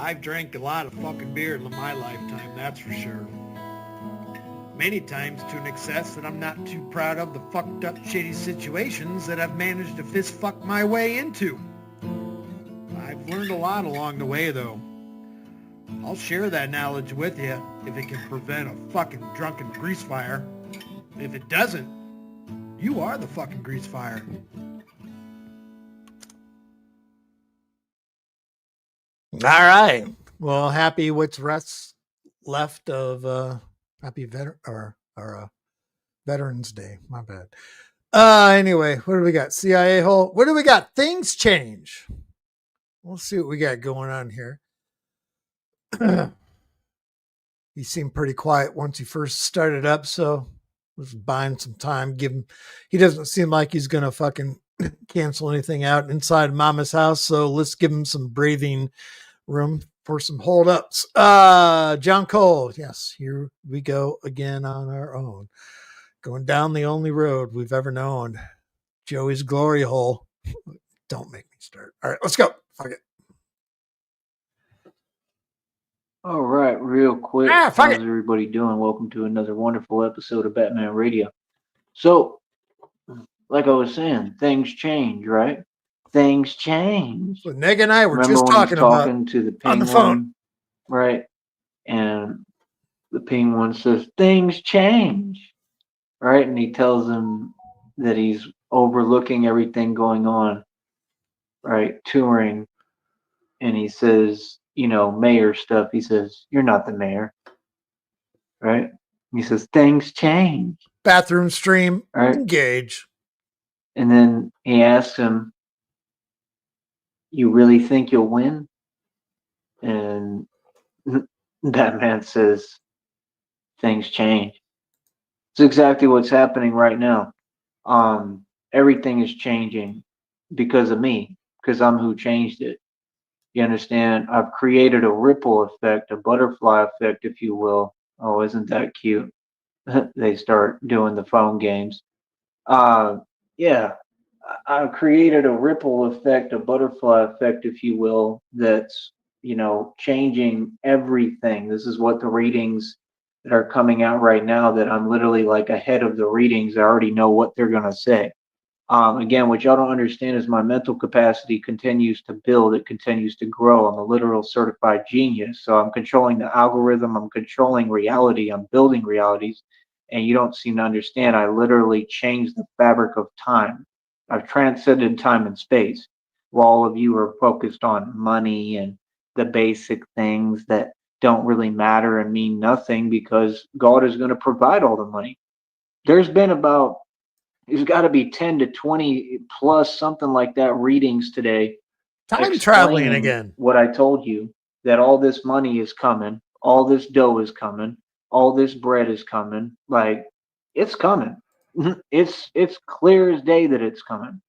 I've drank a lot of fucking beer in my lifetime, that's for sure. Many times to an excess that I'm not too proud of the fucked up shitty situations that I've managed to fist fuck my way into. I've learned a lot along the way though. I'll share that knowledge with you if it can prevent a fucking drunken grease fire. If it doesn't, you are the fucking grease fire. All right. Well, happy what's rest left of happy Veterans Day. My bad. Anyway, what do we got? CIA hole. What do we got? Things change. We'll see what we got going on here. He seemed pretty quiet once he first started up, so was buying some time. He doesn't seem like he's gonna fucking cancel anything out inside Mama's house, so let's give him some breathing room for some holdups. John Cole, yes, here we go again on our own, going down the only road we've ever known, Joey's glory hole. Don't make me start. All right, let's go. Fuck it. All right, real quick. How's everybody doing? Welcome to another wonderful episode of Batman Radio. So, like I was saying, things change, right? Things change. So Neg and I were Remember just when talking about to the on penguin, the phone, right? And the penguin says, "Things change," right? And he tells him that he's overlooking everything going on, right? Touring, and he says, mayor stuff. He says, "You're not the mayor," right? He says, "Things change." bathroom stream, right? Engage. And then he asks him, "You really think you'll win?" And Batman says, "Things change." It's exactly what's happening right now. Everything is changing because of me, because I'm who changed it. You understand? I've created a ripple effect, a butterfly effect, if you will. Oh, isn't that cute? They start doing the phone games. Yeah, I've created a ripple effect, a butterfly effect, if you will, that's, changing everything. This is what the readings that are coming out right now, that I'm literally like ahead of the readings. I already know what they're going to say. Again, what y'all don't understand is my mental capacity continues to build. It continues to grow. I'm a literal certified genius. So I'm controlling the algorithm. I'm controlling reality. I'm building realities. And you don't seem to understand. I literally changed the fabric of time. I've transcended time and space, while all of you are focused on money and the basic things that don't really matter and mean nothing, because God is going to provide all the money. There's got to be 10 to 20 plus, something like that, readings today. Time traveling again. What I told you, that all this money is coming, all this dough is coming, all this bread is coming. Like, it's coming. It's clear as day that it's coming.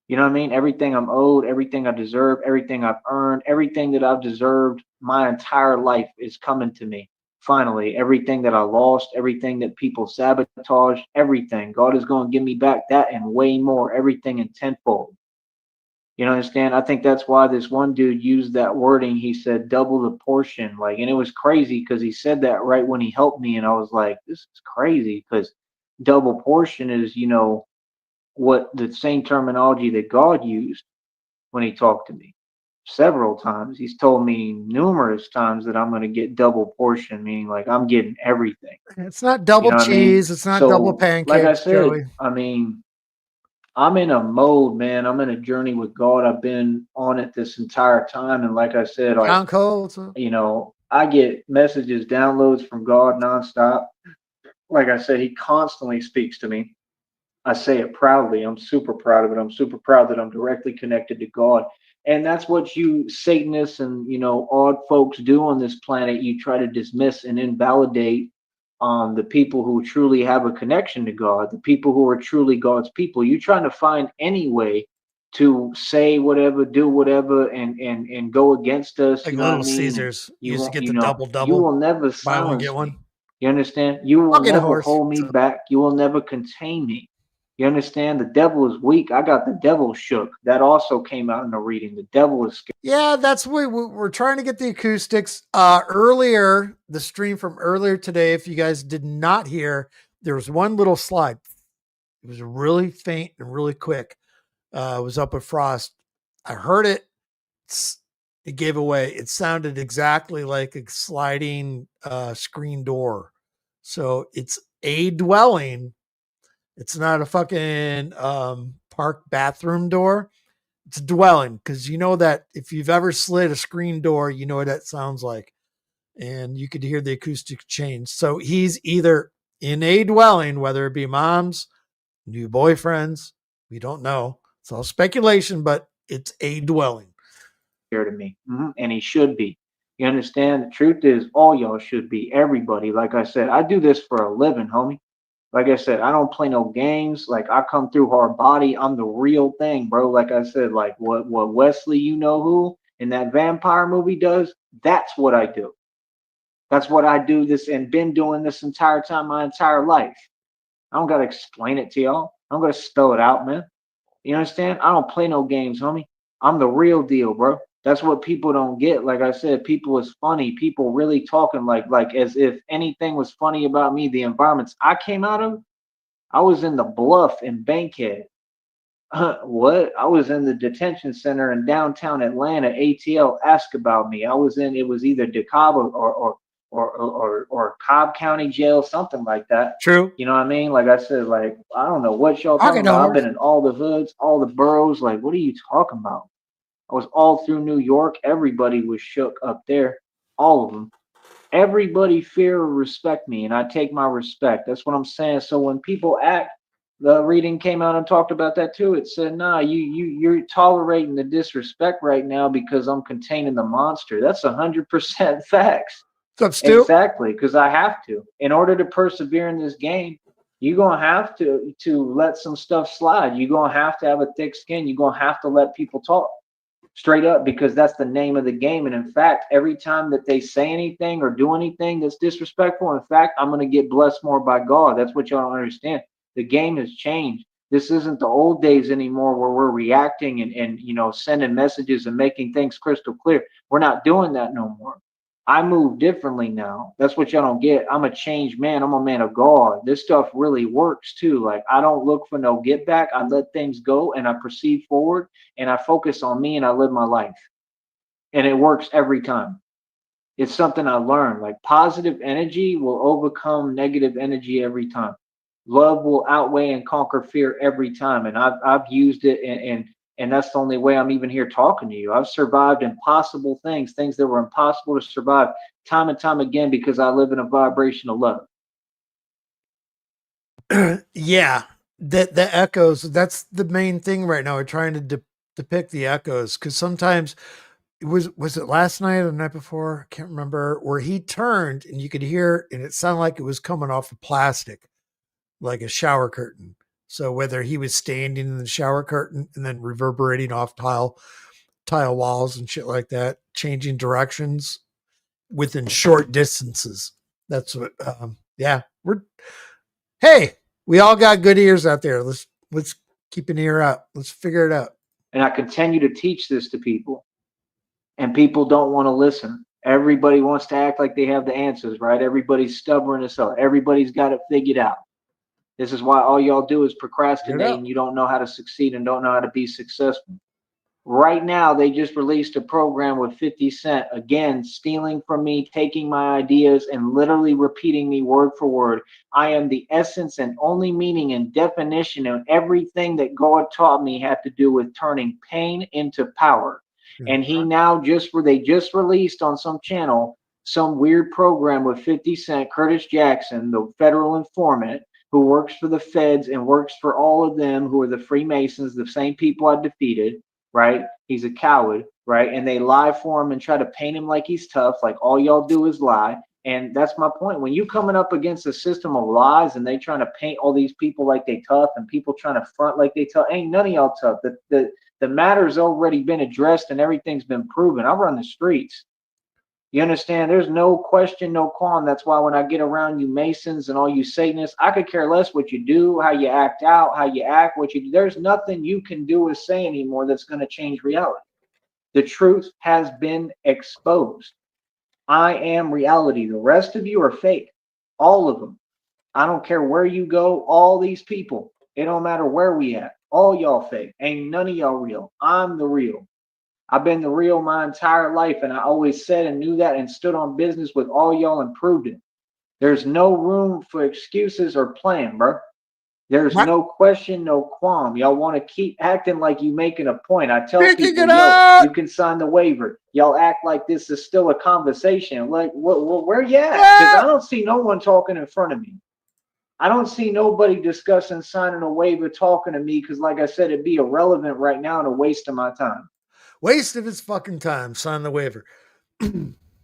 You know what I mean? Everything I'm owed, everything I deserve, everything I've earned, everything that I've deserved my entire life is coming to me. Finally, everything that I lost, everything that people sabotaged, everything. God is going to give me back that and way more, everything in tenfold. You understand? I think that's why this one dude used that wording. He said double the portion. Like, and it was crazy because he said that right when he helped me. And I was like, this is crazy, because double portion is, what the same terminology that God used when he talked to me several times. He's told me numerous times that I'm going to get double portion, meaning like I'm getting everything. It's not double cheese. It's not double pancakes. Like I said, Joey. I'm in a mode, man. I'm in a journey with God. I've been on it this entire time. And like I said, John Cole, I get messages, downloads from God nonstop. Like I said, he constantly speaks to me. I say it proudly. I'm super proud of it. I'm super proud that I'm directly connected to God. And that's what you Satanists and, odd folks do on this planet. You try to dismiss and invalidate the people who truly have a connection to God, the people who are truly God's people. You're trying to find any way to say whatever, do whatever, and go against us. Like you know Little what I mean? Caesars used to get the double. You will never silence me. You understand? You will never hold me back. You will never contain me. You understand? The devil is weak. I got the devil shook. That also came out in the reading. The devil is scared. Yeah, that's what we're trying to get the acoustics. Earlier, the stream from earlier today, if you guys did not hear, there was one little slide. It was really faint and really quick. It was up at Frost. I heard it. It gave away. It sounded exactly like a sliding screen door. So it's a dwelling. It's not a fucking park bathroom door. It's a dwelling, because you know that if you've ever slid a screen door, you know what that sounds like. And you could hear the acoustic change. So he's either in a dwelling, whether it be mom's, new boyfriends, we don't know. It's all speculation, but it's a dwelling. To me. And he should be. You understand? The truth is, all y'all should be. Everybody. Like I said, I do this for a living, homie. Like I said, I don't play no games. Like I come through hard body. I'm the real thing, bro. Like I said, like what Wesley, you know who, in that vampire movie does, that's what I do. That's what I do this and been doing this entire time, my entire life. I don't gotta explain it to y'all. I'm gonna spell it out, man. You understand? I don't play no games, homie. I'm the real deal, bro. That's what people don't get. Like I said, people is funny. People really talking like as if anything was funny about me. The environments I came out of, I was in the Bluff in Bankhead. What? I was in the detention center in downtown Atlanta. ATL asked about me. I was in. It was either DeKalb or Cobb County Jail, something like that. True. You know what I mean? Like I said, like I don't know what y'all talking about. I've been in all the hoods, all the boroughs. Like, what are you talking about? I was all through New York. Everybody was shook up there. All of them. Everybody fear or respect me, and I take my respect. That's what I'm saying. So when people act, the reading came out and talked about that too. It said, "Nah, you're tolerating the disrespect right now because I'm containing the monster." That's 100% facts. What's up, Stu? Exactly, because I have to. In order to persevere in this game, you're gonna have to let some stuff slide. You're gonna have to have a thick skin. You're gonna have to let people talk straight up, because that's the name of the game. And in fact, every time that they say anything or do anything that's disrespectful, in fact, I'm gonna get blessed more by God. That's what y'all don't understand. The game has changed. This isn't the old days anymore where we're reacting and sending messages and making things crystal clear. We're not doing that no more. I move differently now. That's what y'all don't get. I'm a changed man. I'm a man of God. This stuff really works too. Like I don't look for no get back. I let things go and I proceed forward and I focus on me and I live my life. And it works every time. It's something I learned. Like positive energy will overcome negative energy every time. Love will outweigh and conquer fear every time. And I've used it and that's the only way I'm even here talking to you. I've survived impossible things that were impossible to survive time and time again because I live in a vibration of love. Yeah, the echoes. That's the main thing right now. We're trying to depict the echoes, because sometimes was it last night or the night before? I can't remember, where he turned and you could hear, and it sounded like it was coming off of plastic, like a shower curtain. So whether he was standing in the shower curtain and then reverberating off tile walls and shit like that, changing directions within short distances. That's what. Yeah, hey, we all got good ears out there. Let's keep an ear out. Let's figure it out. And I continue to teach this to people, and people don't want to listen. Everybody wants to act like they have the answers, right? Everybody's stubborn as hell. Everybody's got it figured out. This is why all y'all do is procrastinate and you don't know how to succeed and don't know how to be successful. Right now, they just released a program with 50 Cent, again, stealing from me, taking my ideas, and literally repeating me word for word. I am the essence and only meaning and definition of everything that God taught me had to do with turning pain into power. And he now they just released on some channel some weird program with 50 Cent, Curtis Jackson, the federal informant, who works for the feds and works for all of them who are the Freemasons, the same people I defeated, right? He's a coward, right? And they lie for him and try to paint him like he's tough, like all y'all do is lie. And that's my point. When you coming up against a system of lies and they trying to paint all these people like they tough and people trying to front like they tough, ain't none of y'all tough. The matter's already been addressed and everything's been proven. I run the streets. You understand? There's no question, no qualm. That's why when I get around you Masons and all you Satanists, I could care less what you do, how you act out, how you act, what you do. There's nothing you can do or say anymore that's going to change reality. The truth has been exposed. I am reality. The rest of you are fake. All of them. I don't care where you go. All these people. It don't matter where we at. All y'all fake. Ain't none of y'all real. I'm the real. I've been the real my entire life, and I always said and knew that and stood on business with all y'all and proved it. There's no room for excuses or plan, bro. There's What? no question, no qualm. Y'all want to keep acting like you making a point. I tell Picking people, it yo, up. you can sign the waiver. Y'all act like this is still a conversation. Like, where you at? Because Yeah. I don't see no one talking in front of me. I don't see nobody discussing signing a waiver talking to me because, like I said, it'd be irrelevant right now and a waste of my time. Waste of his fucking time. Sign the waiver.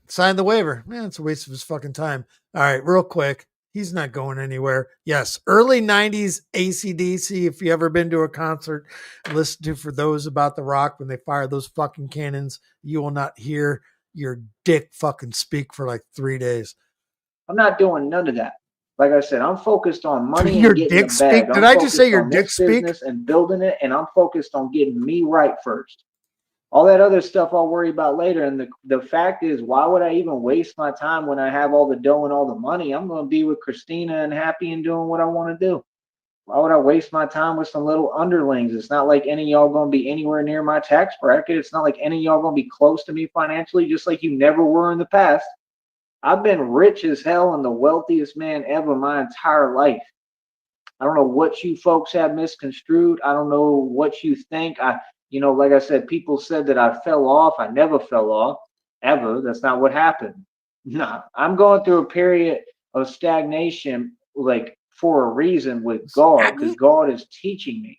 Sign the waiver. Man, it's a waste of his fucking time. All right, real quick. He's not going anywhere. Yes, early 90s AC/DC. If you ever been to a concert, listen to For Those About the Rock when they fire those fucking cannons, you will not hear your dick fucking speak for like 3 days. I'm not doing none of that. Like I said, I'm focused on money Your and getting the dick bag. speak? Did I'm I just say focused your on dick this speak? business and building it, and I'm focused on getting me right first. All that other stuff I'll worry about later. And the fact is, why would I even waste my time when I have all the dough and all the money? I'm going to be with Christina and happy and doing what I want to do. Why would I waste my time with some little underlings? It's not like any of y'all going to be anywhere near my tax bracket. It's not like any of y'all going to be close to me financially, just like you never were in the past. I've been rich as hell and the wealthiest man ever my entire life. I don't know what you folks have misconstrued. I don't know what you think. Like I said, people said that I fell off. I never fell off, ever. That's not what happened. Nah, I'm going through a period of stagnation, like for a reason with God, because God is teaching me.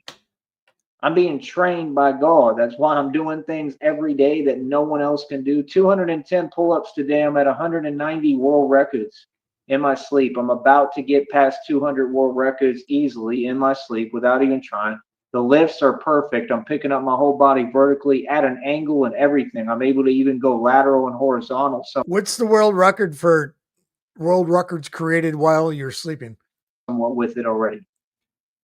I'm being trained by God. That's why I'm doing things every day that no one else can do. 210 pull-ups today. I'm at 190 world records in my sleep. I'm about to get past 200 world records easily in my sleep without even trying. The lifts are perfect. I'm picking up my whole body vertically at an angle and everything. I'm able to even go lateral and horizontal. What's the world record for world records created while you're sleeping? Somewhat with it already.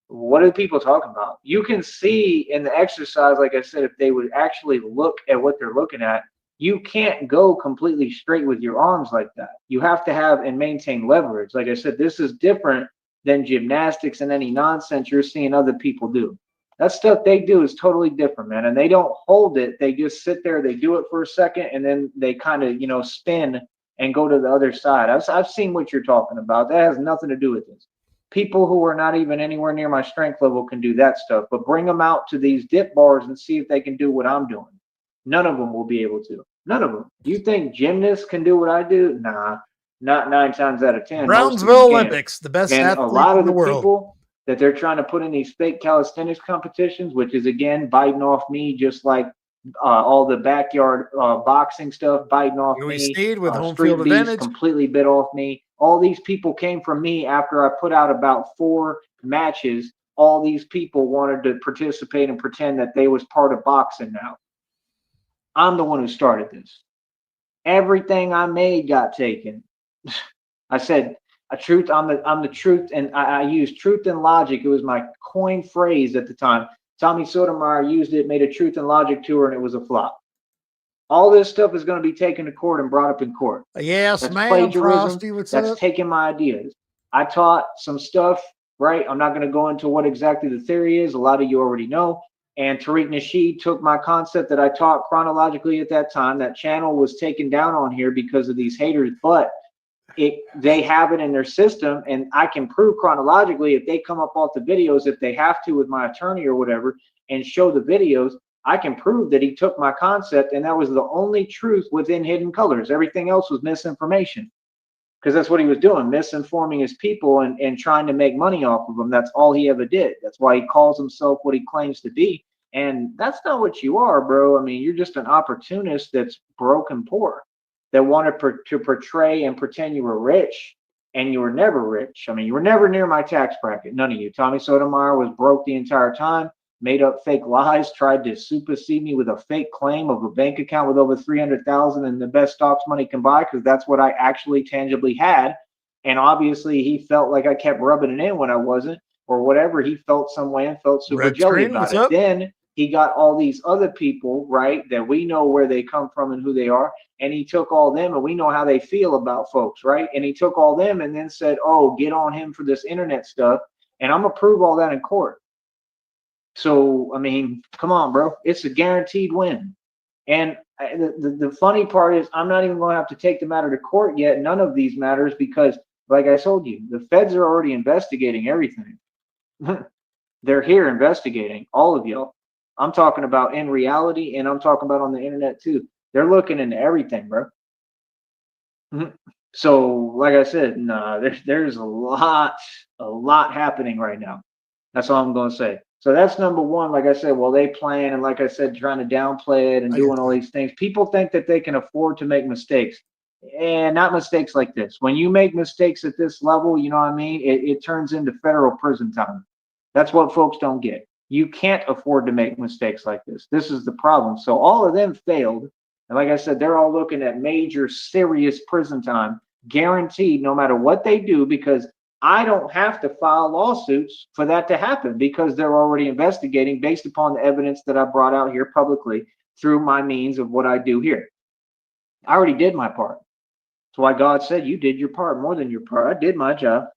What are people talking about? You can see in the exercise, like I said, if they would actually look at what they're looking at, you can't go completely straight with your arms like that. You have to have and maintain leverage. Like I said, this is different than gymnastics and any nonsense you're seeing other people do. That stuff they do is totally different, man. And they don't hold it. They just sit there, they do it for a second, and then they kind of, spin and go to the other side. I've seen what you're talking about. That has nothing to do with this. People who are not even anywhere near my strength level can do that stuff, but bring them out to these dip bars and see if they can do what I'm doing. None of them will be able to. None of them. You think gymnasts can do what I do? Nah, not 9 times out of 10. Brownsville Olympics, the best And a athletes lot in of the the world. people that they're trying to put in these fake calisthenics competitions, which is again biting off me, just like all the backyard boxing stuff biting off Huey me. Sneed with home Street field Beast advantage. completely bit off me. All these people came from me after I put out about 4 matches. All these people wanted to participate and pretend that they was part of boxing now. I'm the one who started this. Everything I made got taken. I said, I'm the truth, and I used truth and logic. It was my coin phrase at the time. Tommy Sotomayor used it, made a truth and logic tour, and it was a flop. All this stuff is going to be taken to court and brought up in court. Yes, That's ma'am. plagiarism. Frosty, what's That's up? taking my ideas. I taught some stuff, right? I'm not going to go into what exactly the theory is. A lot of you already know. And Tariq Nasheed took my concept that I taught chronologically at that time. That channel was taken down on here because of these haters, but they have it in their system, and I can prove chronologically if they come up off the videos, if they have to with my attorney or whatever, and show the videos, I can prove that he took my concept, and that was the only truth within Hidden Colors. Everything else was misinformation, because that's what he was doing, misinforming his people and trying to make money off of them. That's all he ever did. That's why he calls himself what he claims to be, and that's not what you are, bro. I mean, you're just an opportunist that's broke and poor, that wanted to portray and pretend you were rich, and you were never rich. I mean, you were never near my tax bracket. None of you. Tommy Sotomayor was broke the entire time. made up fake lies, tried to supersede me with a fake claim of a bank account with over 300,000 and the best stocks money can buy, because that's what I actually tangibly had. And obviously he felt like I kept rubbing it in when I wasn't, or whatever. He felt some way and felt super Red jelly screen, about what's it. up? Then he got all these other people, right, that we know where they come from and who they are. And he took all them, and we know how they feel about folks, right? And he took all them and then said, oh, get on him for this internet stuff. And I'm going to prove all that in court. So, I mean, come on, bro. It's a guaranteed win. And the funny part is I'm not even going to have to take the matter to court yet. None of these matters, because, like I told you, the feds are already investigating everything. They're here investigating all of y'all. I'm talking about in reality, and I'm talking about on the internet too. They're looking into everything, bro. So, like I said, nah, there's a lot happening right now. That's all I'm going to say. So that's number one. Like I said, well, they plan, and like I said, trying to downplay it and doing all these things. People think that they can afford to make mistakes, and not mistakes like this. When you make mistakes at this level, you know what I mean? It turns into federal prison time. That's what folks don't get. You can't afford to make mistakes like this. This is the problem. So all of them failed. And like I said, they're all looking at major, serious prison time, guaranteed, no matter what they do, because I don't have to file lawsuits for that to happen, because they're already investigating based upon the evidence that I brought out here publicly through my means of what I do here. I already did my part. That's why God said, you did your part more than your part. I did my job.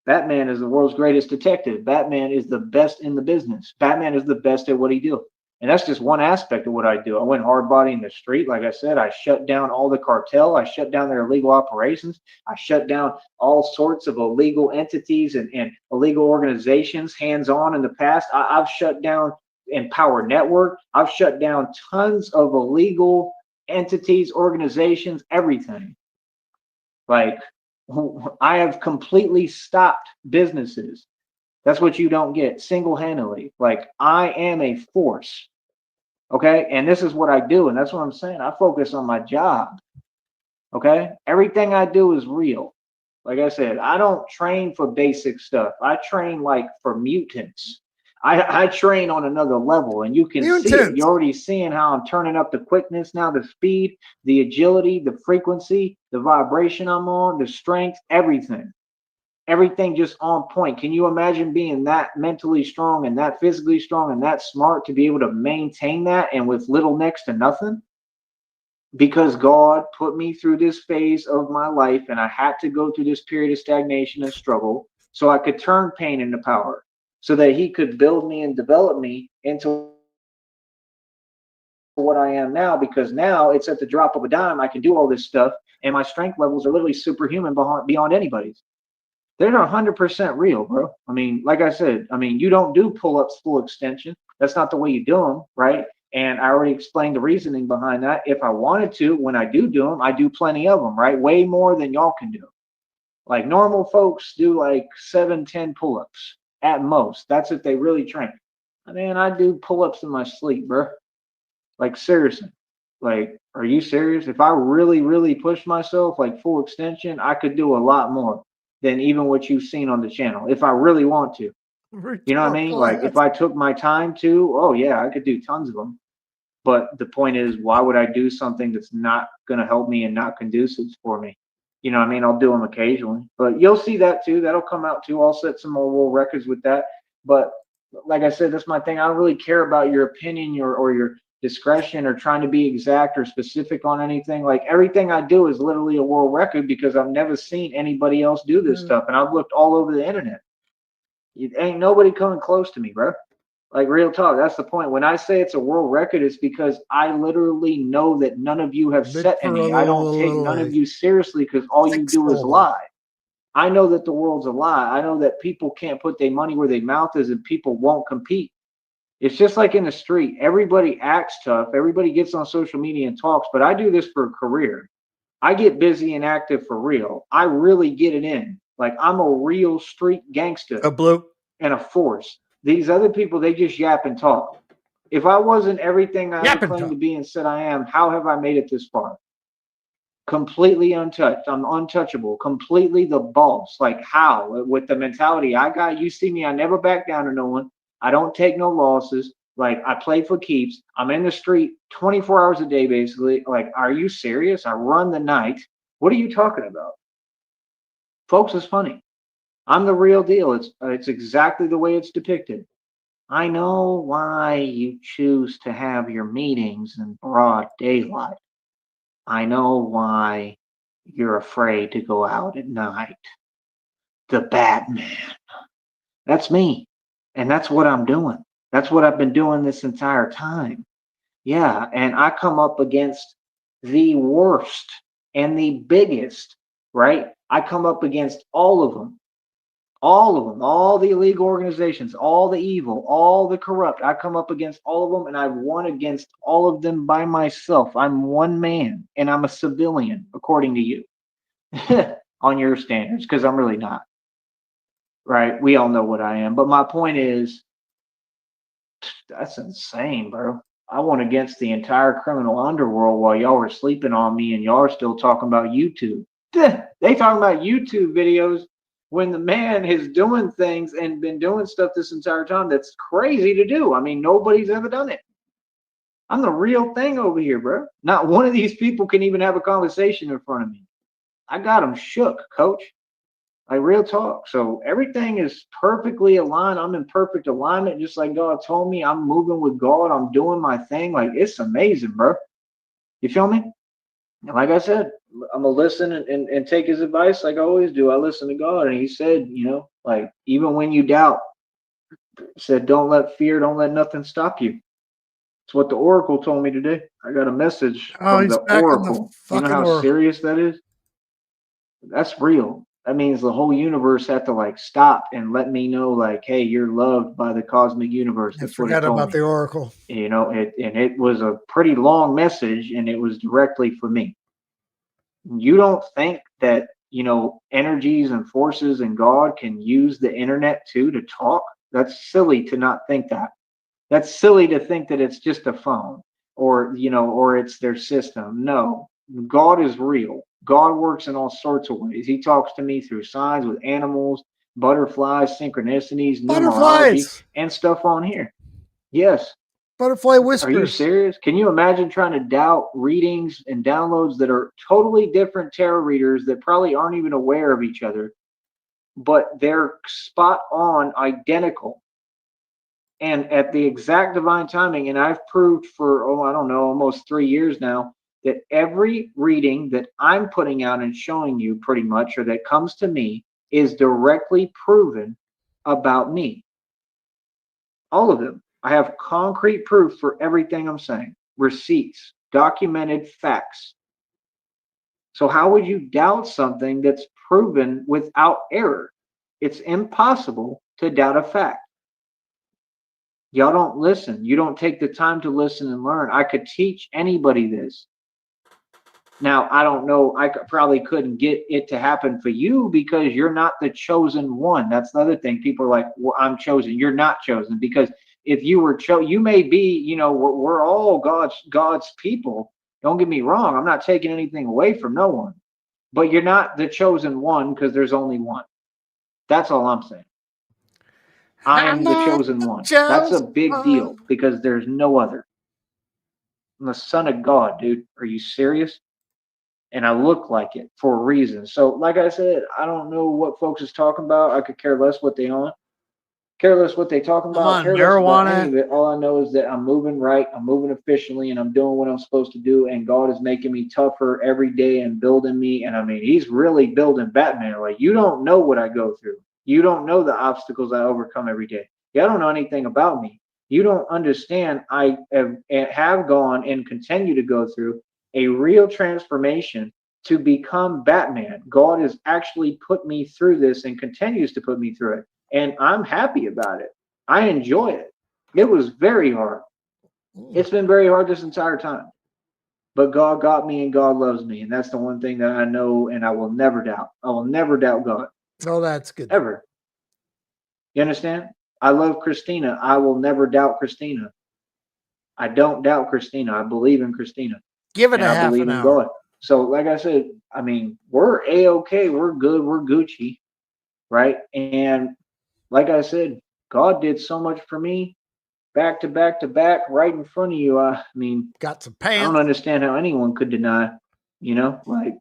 Batman is the world's greatest detective. Batman is the best in the business. Batman is the best at what he do. And that's just one aspect of what I do. I went hard body in the street. Like I said, I shut down all the cartel. I shut down their illegal operations. I shut down all sorts of illegal entities and illegal organizations hands-on in the past. I've shut down Empower Network. I've shut down tons of illegal entities, organizations, everything. Like, I have completely stopped businesses. That's what you don't get, single-handedly. Like, I am a force, okay? And this is what I do, and that's what I'm saying. I focus on my job, okay? Everything I do is real. Like I said, I don't train for basic stuff. I train, like, for mutants. I train on another level, and you can see it. You're already seeing how I'm turning up the quickness now, the speed, the agility, the frequency, the vibration I'm on, the strength, everything. Everything just on point. Can you imagine being that mentally strong and that physically strong and that smart to be able to maintain that and with little next to nothing? Because God put me through this phase of my life, and I had to go through this period of stagnation and struggle so I could turn pain into power, so that he could build me and develop me into what I am now. Because now it's at the drop of a dime. I can do all this stuff, and my strength levels are literally superhuman beyond anybody's. They're 100% real, bro. I mean, like I said, I mean, you don't do pull-ups full extension. That's not the way you do them, right? And I already explained the reasoning behind that. If I wanted to, when I do them, I do plenty of them, right? Way more than y'all can do. Like, normal folks do like 7-10 pull-ups at most. That's if they really train. I mean, I do pull-ups in my sleep, bro. Like, seriously. Like, are you serious? If I really, really push myself, like full extension, I could do a lot more than even what you've seen on the channel, if I really want to. You know what I mean? Like, if I took my time to, oh yeah, I could do tons of them. But the point is, why would I do something that's not going to help me and not conducive for me? You know what I mean? I'll do them occasionally, but you'll see that too. That'll come out too. I'll set some more world records with that. But like I said, that's my thing. I don't really care about your opinion or your discretion or trying to be exact or specific on anything. Like, everything I do is literally a world record, because I've never seen anybody else do this stuff. And I've looked all over the internet. Ain't nobody coming close to me, bro. Like, real talk. That's the point. When I say it's a world record, it's because I literally know that none of you have set any. I don't take none of you seriously, because all you do is lie. I know that the world's a lie. I know that people can't put their money where their mouth is, and people won't compete. It's just like in the street. Everybody acts tough. Everybody gets on social media and talks, but I do this for a career. I get busy and active for real. I really get it in. Like, I'm a real street gangster. A blue and a force. These other people, they just yap and talk. If I wasn't everything I ever claimed to be and said I am, how have I made it this far? Completely untouched. I'm untouchable. Completely the boss. Like, how? With the mentality I got, you see me, I never back down to no one. I don't take no losses. Like, I play for keeps. I'm in the street 24 hours a day, basically. Like, are you serious? I run the night. What are you talking about? Folks, it's funny. I'm the real deal. It's exactly the way it's depicted. I know why you choose to have your meetings in broad daylight. I know why you're afraid to go out at night. The Batman. That's me. And that's what I'm doing. That's what I've been doing this entire time. Yeah. And I come up against the worst and the biggest, right? I come up against all of them. All of them, all the illegal organizations, all the evil, all the corrupt. I come up against all of them, and I've won against all of them by myself. I'm one man, and I'm a civilian, according to you, on your standards, because I'm really not. Right? We all know what I am. But my point is, that's insane, bro. I won against the entire criminal underworld while y'all were sleeping on me, and y'all are still talking about YouTube. They talking about YouTube videos when the man is doing things and been doing stuff this entire time that's crazy to do. I mean, nobody's ever done it. I'm the real thing over here, bro. Not one of these people can even have a conversation in front of me. I got them shook, coach. Like, real talk. So everything is perfectly aligned. I'm in perfect alignment, just like God told me. I'm moving with God. I'm doing my thing. Like, it's amazing, bro. You feel me? And like I said, I'm gonna listen and take his advice like I always do. I listen to God, and he said, like, even when you doubt, said, don't let fear, don't let nothing stop you. It's what the Oracle told me today. I got a message Oh, from he's the back in the Oracle. You know fucking how Oracle. serious that is? That's real. That means the whole universe had to like stop and let me know, like, hey, you're loved by the cosmic universe. I That's what it forgot told about me. the Oracle. It was a pretty long message, and it was directly for me. You don't think that, energies and forces and God can use the internet too to talk? That's silly to not think that. That's silly to think that it's just a phone or it's their system. No, God is real. God works in all sorts of ways. He talks to me through signs with animals, butterflies, synchronicities, numerology, Butterflies. and stuff on here. Yes. Butterfly Are you whispers. serious? Can you imagine trying to doubt readings and downloads that are totally different tarot readers that probably aren't even aware of each other, but they're spot on identical and at the exact divine timing? And I've proved for, I don't know, almost 3 years now that every reading that I'm putting out and showing you pretty much, or that comes to me, is directly proven about me. All of them. I have concrete proof for everything I'm saying. Receipts, documented facts. So how would you doubt something that's proven without error? It's impossible to doubt a fact. Y'all don't listen. You don't take the time to listen and learn. I could teach anybody this. Now, I don't know. Probably couldn't get it to happen for you because you're not the chosen one. That's the other thing. People are like, well, I'm chosen. You're not chosen, because if you were chosen, you may be, we're all God's people. Don't get me wrong. I'm not taking anything away from no one, but you're not the chosen one because there's only one. That's all I'm saying. I'm the chosen one. That's a big deal because there's no other. I'm the son of God, dude. Are you serious? And I look like it for a reason. So, like I said, I don't know what folks is talking about. I could care less what they on. Care less what they talking I'm about. on Care less about marijuana. any of it. All I know is that I'm moving right. I'm moving efficiently, and I'm doing what I'm supposed to do. And God is making me tougher every day and building me. And I mean, He's really building Batman. Like, you don't know what I go through. You don't know the obstacles I overcome every day. You don't know anything about me. You don't understand. I have gone and continue to go through a real transformation to become Batman. God has actually put me through this and continues to put me through it. And I'm happy about it. I enjoy it. It was very hard. It's been very hard this entire time. But God got me and God loves me. And that's the one thing that I know and I will never doubt. I will never doubt God. Oh, that's good. Ever. You understand? I love Christina. I will never doubt Christina. I don't doubt Christina. I believe in Christina. Give it and a I half believe an in hour. God. So, like I said, I mean, we're A-okay. We're good. We're Gucci. Right? And like I said, God did so much for me, back to back to back, right in front of you. I mean, Got some I don't pants. understand how anyone could deny, like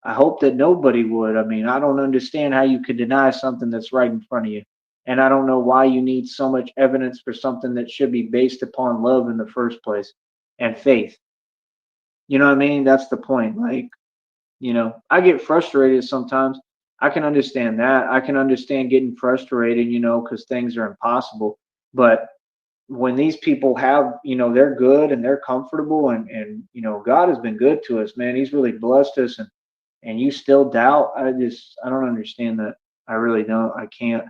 I hope that nobody would. I mean, I don't understand how you could deny something that's right in front of you. And I don't know why you need so much evidence for something that should be based upon love in the first place and faith. You know what I mean? That's the point. Like, I get frustrated sometimes. I can understand that. I can understand getting frustrated, because things are impossible. But when these people have, they're good and they're comfortable and God has been good to us, man. He's really blessed us and you still doubt. I don't understand that. I really don't. I can't.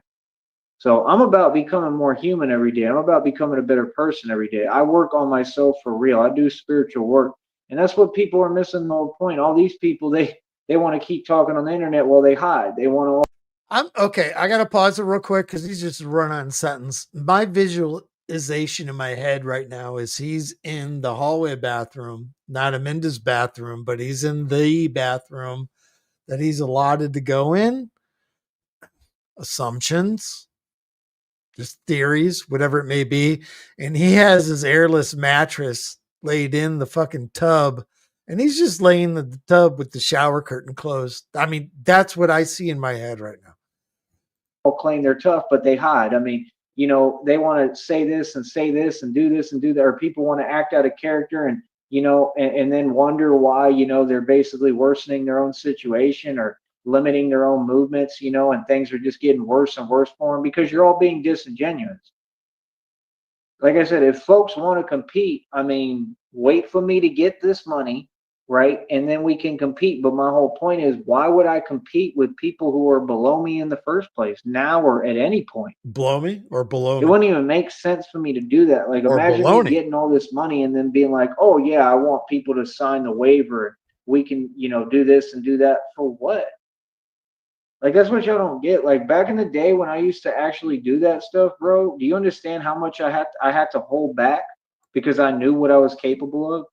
So I'm about becoming more human every day. I'm about becoming a better person every day. I work on myself for real. I do spiritual work. And that's what people are missing the whole point. All these people, they want to keep talking on the internet while they hide. They want to. I'm okay. I gotta pause it real quick because he's just a run-on sentence. My visualization in my head right now is he's in the hallway bathroom, not Aminda's bathroom, but he's in the bathroom that he's allotted to go in. Assumptions, just theories, whatever it may be. And he has his airless mattress laid in the fucking tub. And he's just laying in the tub with the shower curtain closed. I mean, that's what I see in my head right now. Claim they're tough, but they hide. I mean, they want to say this and do this and do that, or people want to act out of character and then wonder why, they're basically worsening their own situation or limiting their own movements, and things are just getting worse and worse for them because you're all being disingenuous. Like I said, if folks want to compete, I mean, wait for me to get this money, right? And then we can compete. But my whole point is, why would I compete with people who are below me in the first place, now or at any point? Blow me or below It me? wouldn't even make sense for me to do that. Like, Or imagine me baloney. getting all this money and then being like, oh, yeah, I want people to sign the waiver. We can, do this and do that. For what? Like, that's what y'all don't get. Like, back in the day when I used to actually do that stuff, bro, do you understand how much I had to hold back because I knew what I was capable of?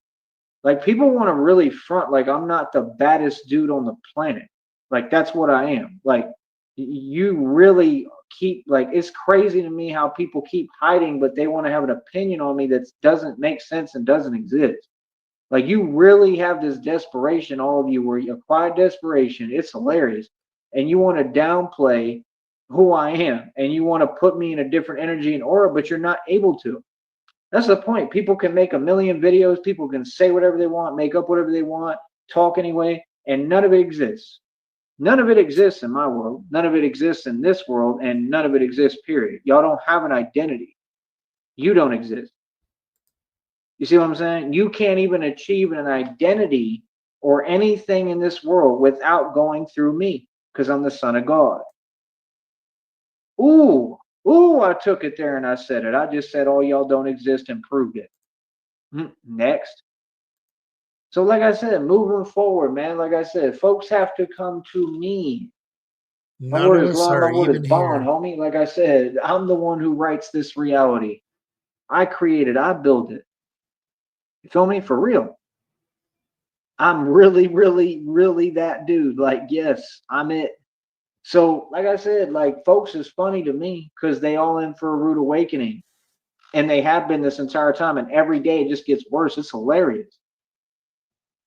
Like, people want to really front like I'm not the baddest dude on the planet. Like, that's what I am. Like, you really keep, like, it's crazy to me how people keep hiding, but they want to have an opinion on me that doesn't make sense and doesn't exist. Like, you really have this desperation, all of you, where you acquire desperation. It's hilarious. And you want to downplay who I am and you want to put me in a different energy and aura, but you're not able to. That's the point. People can make a million videos, people can say whatever they want, make up whatever they want, talk anyway, and none of it exists. None of it exists in my world. None of it exists in this world, and none of it exists, period. Y'all don't have an identity. You don't exist. You see what I'm saying? You can't even achieve an identity or anything in this world without going through me because I'm the son of God. Ooh, ooh, I took it there and I said it. I just said all y'all don't exist and proved it. Next. So, like I said, moving forward, man, like I said, folks have to come to me. My None word of is us law, my are word is even bond, here. homie. Like I said, I'm the one who writes this reality. I create it, I build it. You feel me? For real. I'm really, really, really that dude. Like, yes, I'm it. So, like I said, like, folks is funny to me because they all in for a rude awakening. And they have been this entire time. And every day it just gets worse. It's hilarious.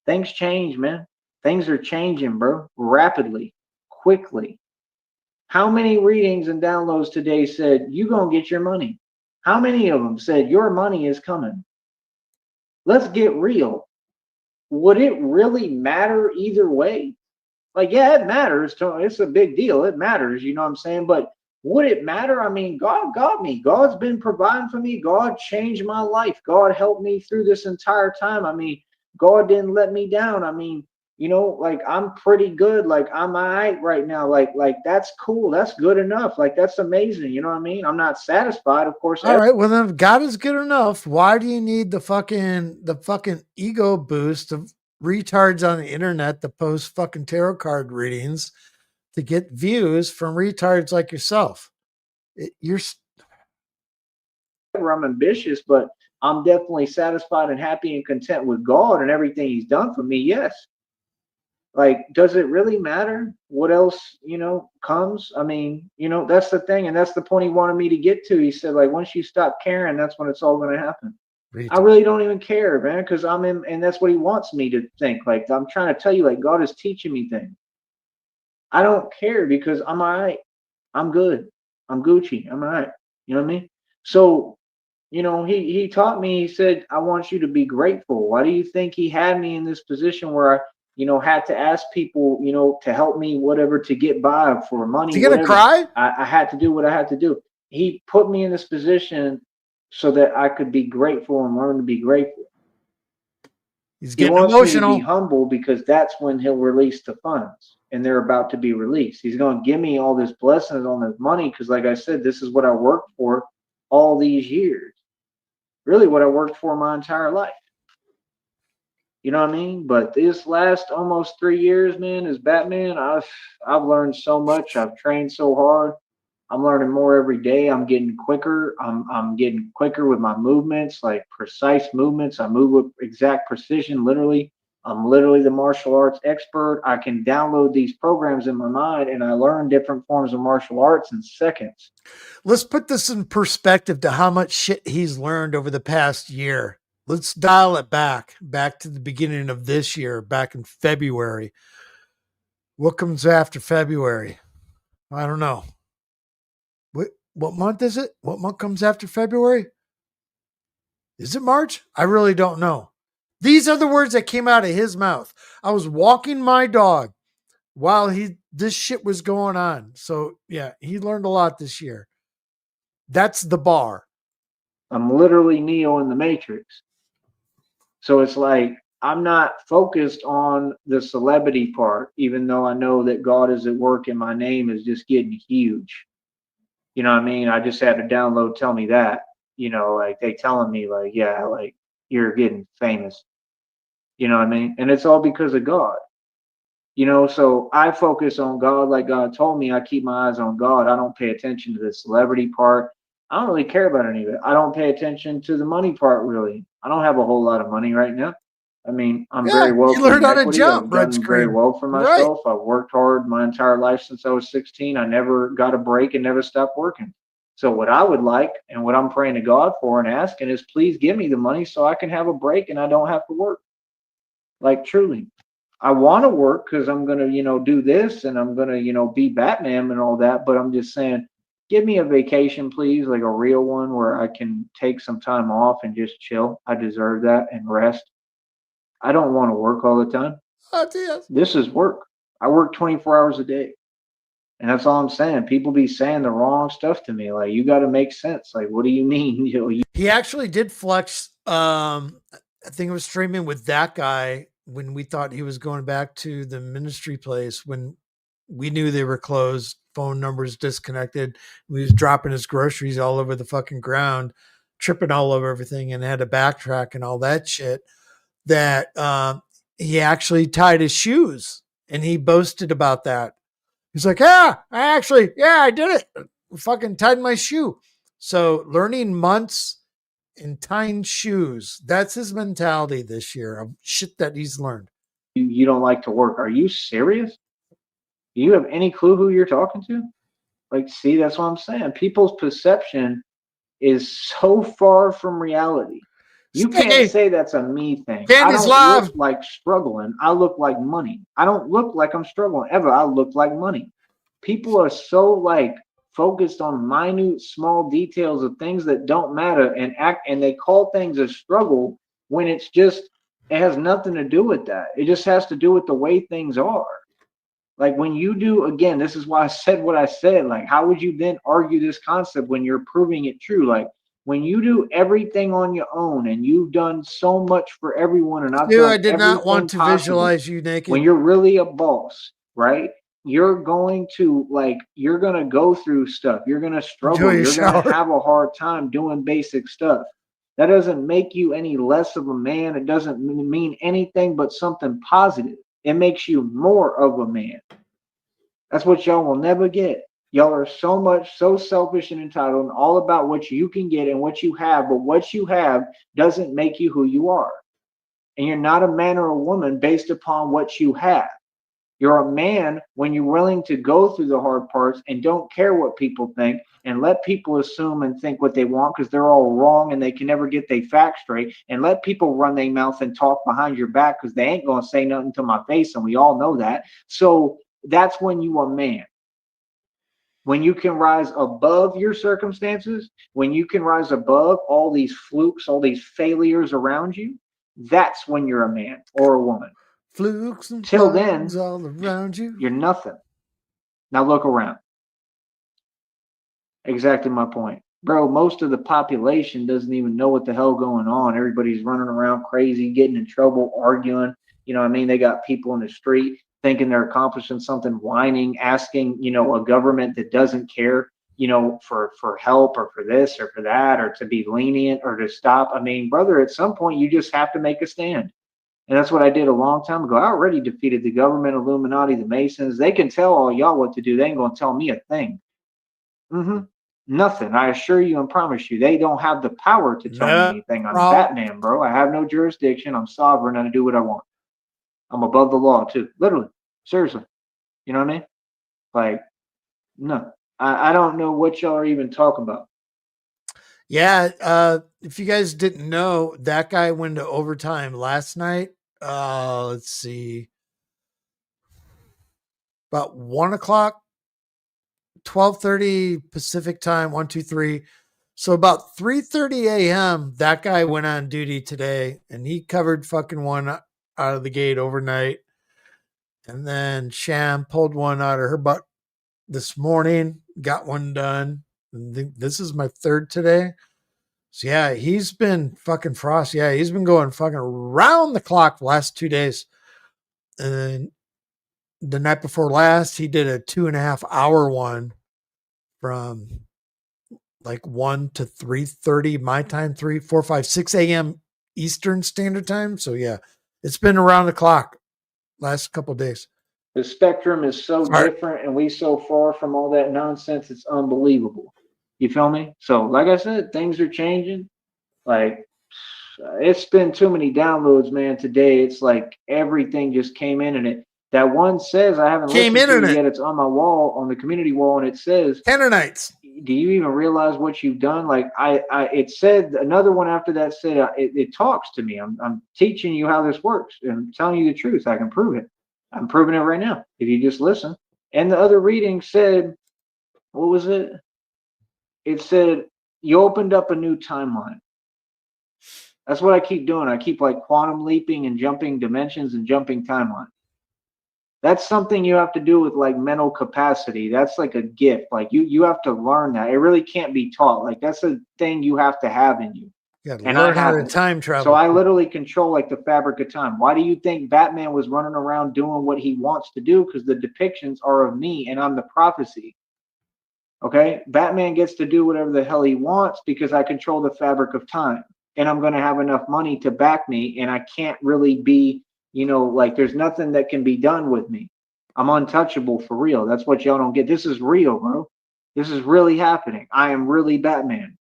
Things change, man. Things are changing, bro, rapidly, quickly. How many readings and downloads today said, you going to get your money? How many of them said, your money is coming? Let's get real. Would it really matter either way? Like, yeah, it matters. It's a big deal. It matters. You know what I'm saying? But would it matter? I mean, God got me. God's been providing for me. God changed my life. God helped me through this entire time. I mean, God didn't let me down. I mean, like, I'm pretty good. Like, I'm all right right now. Like that's cool. That's good enough. Like, that's amazing. You know what I mean? I'm not satisfied, of course. All right. Well, then if God is good enough, why do you need the fucking ego boost of retards on the internet to post fucking tarot card readings to get views from retards like yourself? I'm ambitious, but I'm definitely satisfied and happy and content with God and everything He's done for me. Yes. Like, does it really matter what else, comes? I mean, that's the thing. And that's the point he wanted me to get to. He said, like, once you stop caring, that's when it's all going to happen. I really don't even care, man, because I'm in, and that's what he wants me to think. Like, I'm trying to tell you, like, God is teaching me things. I don't care because I'm all right. I'm good. I'm Gucci. I'm all right. You know what I mean? So, he taught me, he said, I want you to be grateful. Why do you think he had me in this position where I, had to ask people, to help me, whatever, to get by for money, You gonna whatever. cry? I had to do what I had to do. He put me in this position so that I could be grateful and learn to be grateful. He's He getting wants me to be emotional. humble because that's when he'll release the funds, and they're about to be released. He's going to give me all this blessings on this money because, like I said, this is what I worked for all these years. Really, what I worked for my entire life. You know what I mean? But this last almost 3 years, man, as Batman, I've learned so much. I've trained so hard. I'm learning more every day. I'm getting quicker. I'm getting quicker with my movements, like precise movements. I move with exact precision, literally. I'm literally the martial arts expert. I can download these programs in my mind and I learn different forms of martial arts in seconds. Let's put this in perspective to how much shit he's learned over the past year. Let's dial it back to the beginning of this year, back in February. What comes after February? I don't know. What month is it? What month comes after February? Is it March? I really don't know. These are the words that came out of his mouth. I was walking my dog while this shit was going on. So yeah, he learned a lot this year. That's the bar. I'm literally Neo in the Matrix. So it's like I'm not focused on the celebrity part, even though I know that God is at work and my name is just getting huge. You know what I mean? I just had to download tell me that. Like they telling me like, yeah, like you're getting famous. You know what I mean? And it's all because of God. So I focus on God like God told me. I keep my eyes on God. I don't pay attention to the celebrity part. I don't really care about any of it. I don't pay attention to the money part really. I don't have a whole lot of money right now. I mean, I'm Yeah, very you wealthy learned in how to equity. jump, I've red done very screen. well for Right. myself. I've worked hard my entire life since I was 16. I never got a break and never stopped working. So what I would like and what I'm praying to God for and asking is please give me the money so I can have a break and I don't have to work. Like truly. I want to work because I'm gonna, do this and I'm gonna, be Batman and all that. But I'm just saying, give me a vacation, please, like a real one where I can take some time off and just chill. I deserve that and rest. I don't want to work all the time. Yes. This is work. I work 24 hours a day. And that's all I'm saying. People be saying the wrong stuff to me. Like, you got to make sense. Like, what do you mean? He actually did flex. I think it was streaming with that guy when we thought he was going back to the ministry place when we knew they were closed, phone numbers disconnected. He was dropping his groceries all over the fucking ground, tripping all over everything, and had to backtrack and all that shit. That he actually tied his shoes, and he boasted about that. He's like, I did it. I fucking tied my shoe. So learning months and tying shoes. That's his mentality this year of shit that he's learned. You don't like to work. Are you serious? Do you have any clue who you're talking to? Like, see, that's what I'm saying. People's perception is so far from reality. You can't Stay. say that's a me thing. I Candy's don't look love. like struggling. I look like money. I don't look like I'm struggling ever. I look like money. People are so like focused on minute, small details of things that don't matter and they call things a struggle when it has nothing to do with that. It just has to do with the way things are. Like when you do, again, this is why I said what I said. Like, how would you then argue this concept when you're proving it true? Like, when you do everything on your own and you've done so much for everyone and I've Dude, done I did not everything want to possible, visualize you naked. when you're really a boss, right? You're going to go through stuff. You're going to struggle. You're going to have a hard time doing basic stuff. That doesn't make you any less of a man. It doesn't mean anything but something positive. It makes you more of a man. That's what y'all will never get. Y'all are so selfish and entitled and all about what you can get and what you have, but what you have doesn't make you who you are. And you're not a man or a woman based upon what you have. You're a man when you're willing to go through the hard parts and don't care what people think and let people assume and think what they want because they're all wrong and they can never get their facts straight, and let people run their mouth and talk behind your back because they ain't going to say nothing to my face, and we all know that. So that's when you a man. When you can rise above your circumstances, when you can rise above all these flukes, all these failures around you, that's when you're a man or a woman. Flukes and Till bugs then, all around you. you're nothing. Now look around. Exactly my point. Bro, most of the population doesn't even know what the hell going on. Everybody's running around crazy, getting in trouble, arguing. You know what I mean? They got people in the street thinking they're accomplishing something, whining, asking, a government that doesn't care, for help or for this or for that, or to be lenient or to stop. I mean, brother, at some point you just have to make a stand. And that's what I did a long time ago. I already defeated the government, Illuminati, the Masons. They can tell all y'all what to do. They ain't going to tell me a thing. Nothing. I assure you and promise you, they don't have the power to tell me anything. I'm Batman, bro. I have no jurisdiction. I'm sovereign and I do what I want. I'm above the law too. Literally. Seriously. You know what I mean? Like, no. I don't know what y'all are even talking about. Yeah. If you guys didn't know, that guy went to overtime last night. Let's see. About 1 o'clock, 12:30 Pacific time, 1, 2, 3. So about 3:30 a.m., that guy went on duty today and he covered fucking one out of the gate overnight. And then Sham pulled one out of her butt this morning, got one done. And this is my third today. So yeah, he's been fucking frost. Yeah, he's been going fucking round the clock the last 2 days. And the night before last, he did a 2.5 hour one from like 1 to 3:30 my time, 3, 4, 5, 6 a.m. Eastern Standard Time. So yeah, it's been around the clock last couple of days. The spectrum is so different and we so far from all that nonsense, it's unbelievable. You feel me? So like I said, things are changing. Like, it's been too many downloads, man. Today it's like everything just came in, and that one says I haven't listened to it yet. It's on my wall, on the community wall, and it says Canaanites. Do you even realize what you've done? Like it said another one after that said it talks to me. I'm teaching you how this works and I'm telling you the truth. I can prove it. I'm proving it right now if you just listen. And the other reading said, what was it? It said you opened up a new timeline. That's what I keep doing. I keep like quantum leaping and jumping dimensions and jumping timeline. That's something you have to do with like mental capacity. That's like a gift. Like you have to learn that. It really can't be taught. Like that's a thing you have to have in you. And learn how to time travel. So I literally control like the fabric of time. Why do you think Batman was running around doing what he wants to do? Because the depictions are of me and I'm the prophecy. Okay? Batman gets to do whatever the hell he wants because I control the fabric of time. And I'm going to have enough money to back me. And I can't really be, like there's nothing that can be done with me. I'm untouchable for real. That's what y'all don't get. This is real, bro. This is really happening. I am really Batman.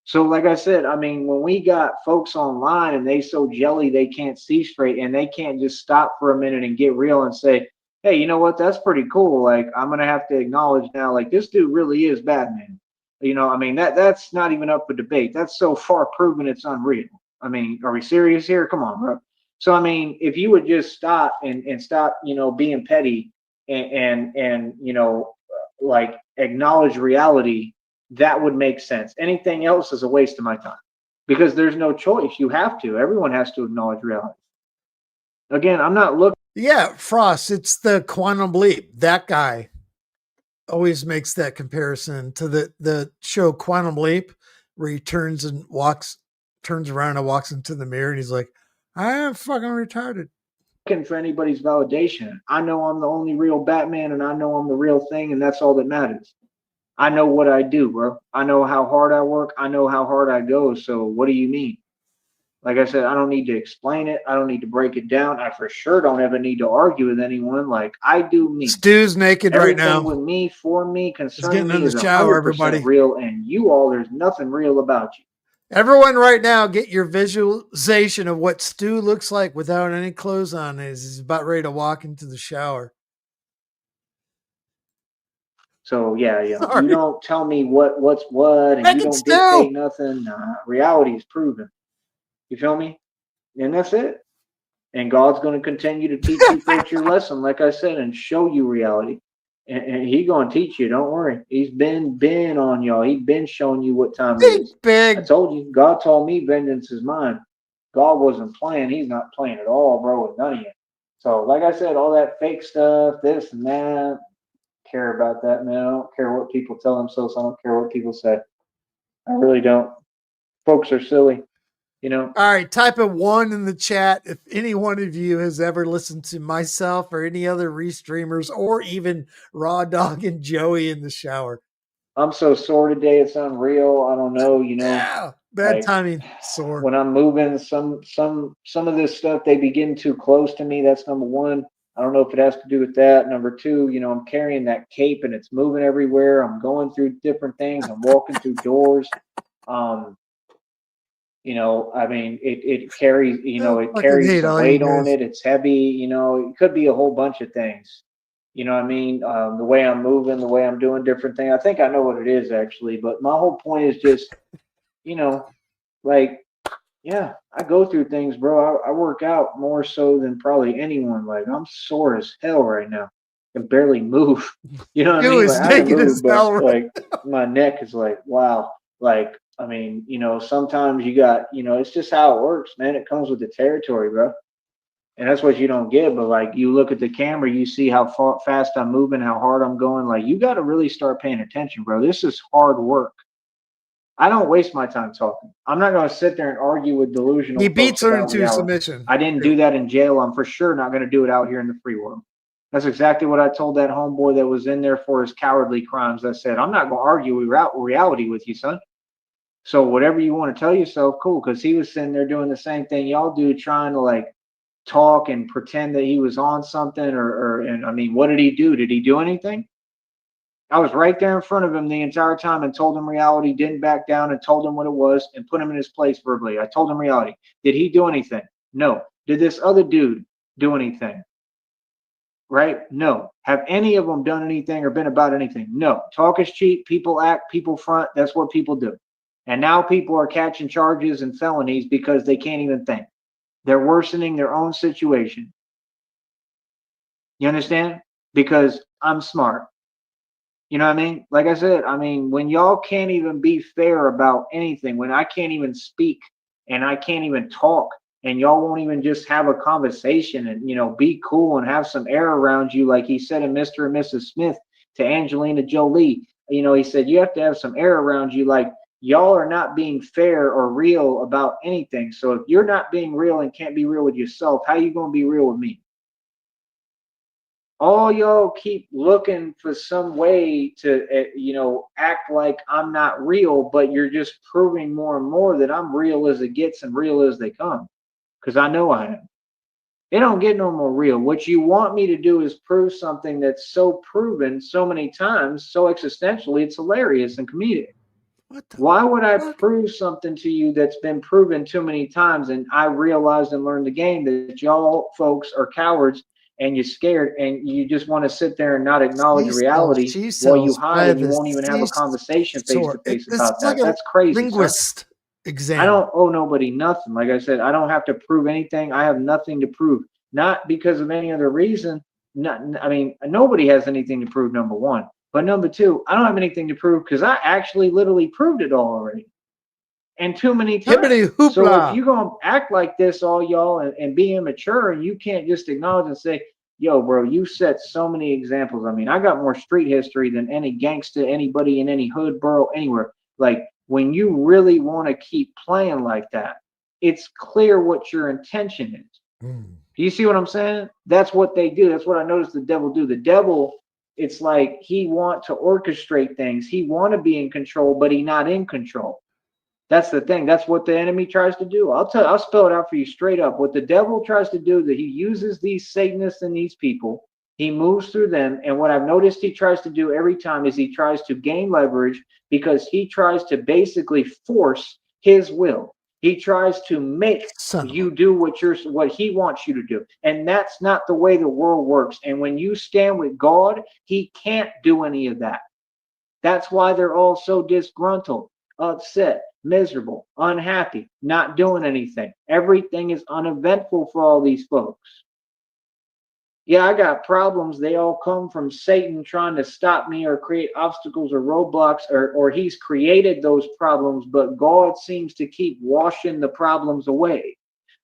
So like I said, I mean, when we got folks online and they so jelly they can't see straight and they can't just stop for a minute and get real and say, hey, you know what? That's pretty cool. Like, I'm going to have to acknowledge now, like, this dude really is Batman. I mean, that's not even up for debate. That's so far proven it's unreal. I mean, are we serious here? Come on, bro. So, I mean, if you would just stop and stop, being petty and like acknowledge reality, that would make sense. Anything else is a waste of my time because there's no choice. You have to. Everyone has to acknowledge reality. Again, I'm not looking. Yeah, Frost, it's the quantum leap. That guy always makes that comparison to the show Quantum Leap, where he turns around and walks into the mirror and he's like, I am fucking retarded. For anybody's validation. I know I'm the only real Batman and I know I'm the real thing and that's all that matters. I know what I do, bro. I know how hard I work. I know how hard I go. So what do you mean? Like I said, I don't need to explain it. I don't need to break it down. I for sure don't ever need to argue with anyone. Like I do me. Stu's naked Everything right now. with me, for me, concerning me in is the shower, 100% everybody. real. And you all, there's nothing real about you. Everyone right now, get your visualization of what Stu looks like without any clothes on as he's about ready to walk into the shower. So yeah, you Sorry. don't tell me what's what, and Mac you and don't stew. dictate nothing. Nah, reality is proven. You feel me? And that's it. And God's going to continue to teach you your lesson, like I said, and show you reality. And He going to teach you. Don't worry. He's been on y'all. He's been showing you what time it is. I Big. told you. God told me vengeance is mine. God wasn't playing. He's not playing at all, bro, with none of you. So, like I said, all that fake stuff, this and that, care about that, man. I don't care what people tell themselves. I don't care what people say. I really don't. Folks are silly, you know. All right, type a 1 in the chat if any one of you has ever listened to myself or any other restreamers or even Raw Dog and Joey in the shower. I'm so sore today. It's unreal. I don't know, Yeah, bad like, timing, sore. when I'm moving, some of this stuff they begin too close to me. That's number one. I don't know if it has to do with that. Number two, I'm carrying that cape and it's moving everywhere. I'm going through different things. I'm walking through doors. Um, I mean, it carries, I it fucking carries hate some all you weight on guys. it. It's heavy. It could be a whole bunch of things. You know what I mean? The way I'm moving, the way I'm doing different things. I think I know what it is actually, but my whole point is just, you know, like, yeah, I go through things, bro. I work out more so than probably anyone. Like, I'm sore as hell right now. I can barely move. You know what I You mean? is Like, I can naked as move, but hell, right? like my neck is like, wow. Like, I mean, sometimes you got, it's just how it works, man. It comes with the territory, bro. And that's what you don't get. But like, you look at the camera, you see how fast I'm moving, how hard I'm going. Like, you got to really start paying attention, bro. This is hard work. I don't waste my time talking. I'm not going to sit there and argue with delusional He folks beats her about into reality. submission. I didn't do that in jail. I'm for sure not going to do it out here in the free world. That's exactly what I told that homeboy that was in there for his cowardly crimes. I said, I'm not going to argue reality with you, son. So whatever you want to tell yourself, cool. Because he was sitting there doing the same thing y'all do, trying to like talk and pretend that he was on something. And I mean, what did he do? Did he do anything? I was right there in front of him the entire time and told him reality, didn't back down, and told him what it was and put him in his place verbally. I told him reality. Did he do anything? No. Did this other dude do anything? Right? No. Have any of them done anything or been about anything? No. Talk is cheap. People act, people front. That's what people do. And now people are catching charges and felonies because they can't even think. They're worsening their own situation. You understand? Because I'm smart. You know what I mean? Like I said, I mean, when y'all can't even be fair about anything, when I can't even speak and I can't even talk, and y'all won't even just have a conversation and, be cool and have some air around you, like he said in Mr. and Mrs. Smith to Angelina Jolie. He said, you have to have some air around you. Like, y'all are not being fair or real about anything. So if you're not being real and can't be real with yourself, how you going to be real with me? All y'all keep looking for some way to act like I'm not real, but you're just proving more and more that I'm real as it gets and real as they come, because I know I am. It don't get no more real. What you want me to do is prove something that's so proven so many times, so existentially, it's hilarious and comedic. Why would I prove something to you that's been proven too many times? And I realized and learned the game that y'all folks are cowards and you're scared and you just want to sit there and not acknowledge reality while you hide and you won't even have a conversation face to face about that. That's crazy, son. Linguist exam. I don't owe nobody nothing. Like I said, I don't have to prove anything. I have nothing to prove. Not because of any other reason. I mean, nobody has anything to prove, number one. But number two, I don't have anything to prove because I actually literally proved it all already. And too many times. So if you're going to act like this, all y'all, and be immature, and you can't just acknowledge and say, yo, bro, you set so many examples. I mean, I got more street history than any gangster, anybody in any hood, borough, anywhere. Like, when you really want to keep playing like that, it's clear what your intention is. Do you see what I'm saying? That's what they do. That's what I noticed the devil do. The devil, it's like he want to orchestrate things. He want to be in control, but he not in control. That's the thing. That's what the enemy tries to do. I'll spell it out for you straight up. What the devil tries to do, that he uses these Satanists and these people, he moves through them. And what I've noticed he tries to do every time is he tries to gain leverage because he tries to basically force his will. He tries to make you do what he wants you to do. And that's not the way the world works. And when you stand with God, he can't do any of that. That's why they're all so disgruntled, upset, miserable, unhappy, not doing anything. Everything is uneventful for all these folks. Yeah, I got problems. They all come from Satan trying to stop me or create obstacles or roadblocks, or he's created those problems, but God seems to keep washing the problems away.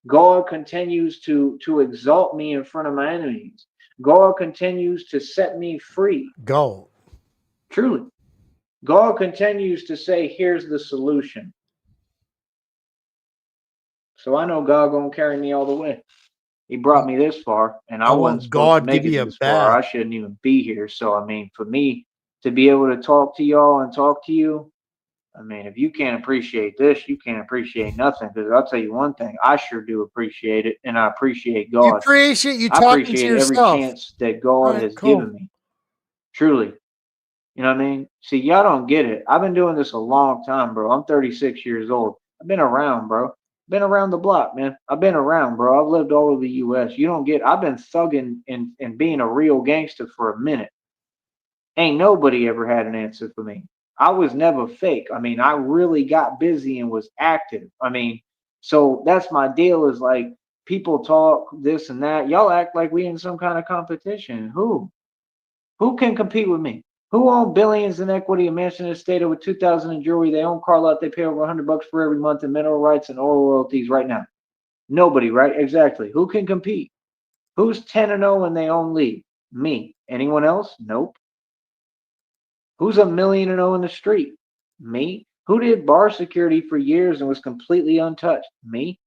God continues to exalt me in front of my enemies. God continues to set me free. Go. Truly. God continues to say, here's the solution. So I know God gonna carry me all the way. He brought me this far, and I How wasn't about supposed to God make give it you a this far. I bath? shouldn't even be here. So I mean, for me to be able to talk to y'all and talk to you, I mean, if you can't appreciate this, you can't appreciate nothing. Because I'll tell you one thing, I sure do appreciate it, and I appreciate You God. appreciate you I talking to appreciate every yourself. chance that God Right, has cool. given me. Truly. You know what I mean? See, y'all don't get it. I've been doing this a long time, bro. I'm 36 years old. I've been around, bro. Been around the block, man. I've been around, bro. I've lived all over the US. You don't get I've been thugging and being a real gangster for a minute. Ain't nobody ever had an answer for me. I was never fake. I mean, I really got busy and was active. I mean, so that's my deal is like people talk this and that. Y'all act like we in some kind of competition. Who? Who can compete with me? Who own billions in equity, a mansion in a state with 2,000 in jewelry? They own car lot. They pay over $100 for every month in mineral rights and oil royalties right now. Nobody, right? Exactly. Who can compete? Who's 10-0 and they own league? Me. Anyone else? Nope. Who's a million and 0 in the street? Me. Who did bar security for years and was completely untouched? Me.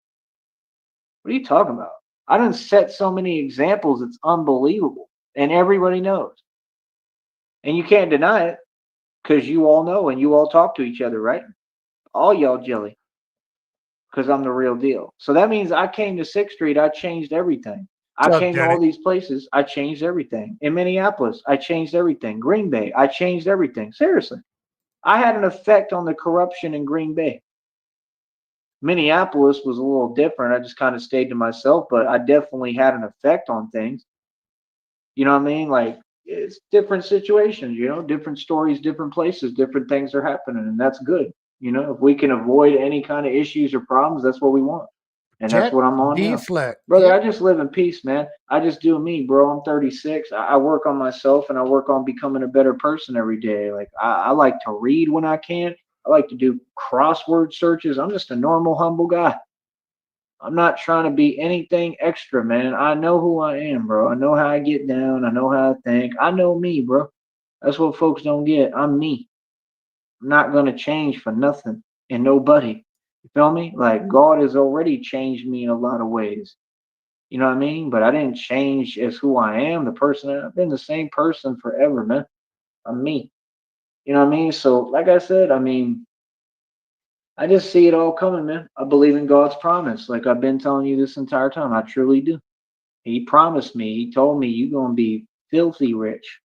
What are you talking about? I done set so many examples, it's unbelievable. And everybody knows. And you can't deny it because you all know and you all talk to each other, right? All y'all jelly because I'm the real deal. So that means I came to 6th Street, I changed everything. I What's up, came to Jenny? all these places, I changed everything. In Minneapolis, I changed everything. Green Bay, I changed everything. Seriously. I had an effect on the corruption in Green Bay. Minneapolis was a little different. I just kind of stayed to myself, but I definitely had an effect on things. You know what I mean? Like it's different situations, different stories, different places, different things are happening, and that's good. If we can avoid any kind of issues or problems, that's what we want. And that's Jet what I'm on now. deflect. Brother, Yep. I just live in peace, man. I just do me, bro. I'm 36. I work on myself and I work on becoming a better person every day. Like I like to read when I can. I like to do crossword searches. I'm just a normal, humble guy. I'm not trying to be anything extra, man. I know who I am, bro. I know how I get down. I know how I think. I know me, bro. That's what folks don't get. I'm me. I'm not going to change for nothing and nobody. You feel me? Like God has already changed me in a lot of ways. You know what I mean? But I didn't change as who I am, the person. I've been the same person forever, man. I'm me. You know what I mean? So, like I said, I mean, I just see it all coming, man. I believe in God's promise. Like I've been telling you this entire time. I truly do. He promised me. He told me you're gonna be filthy rich.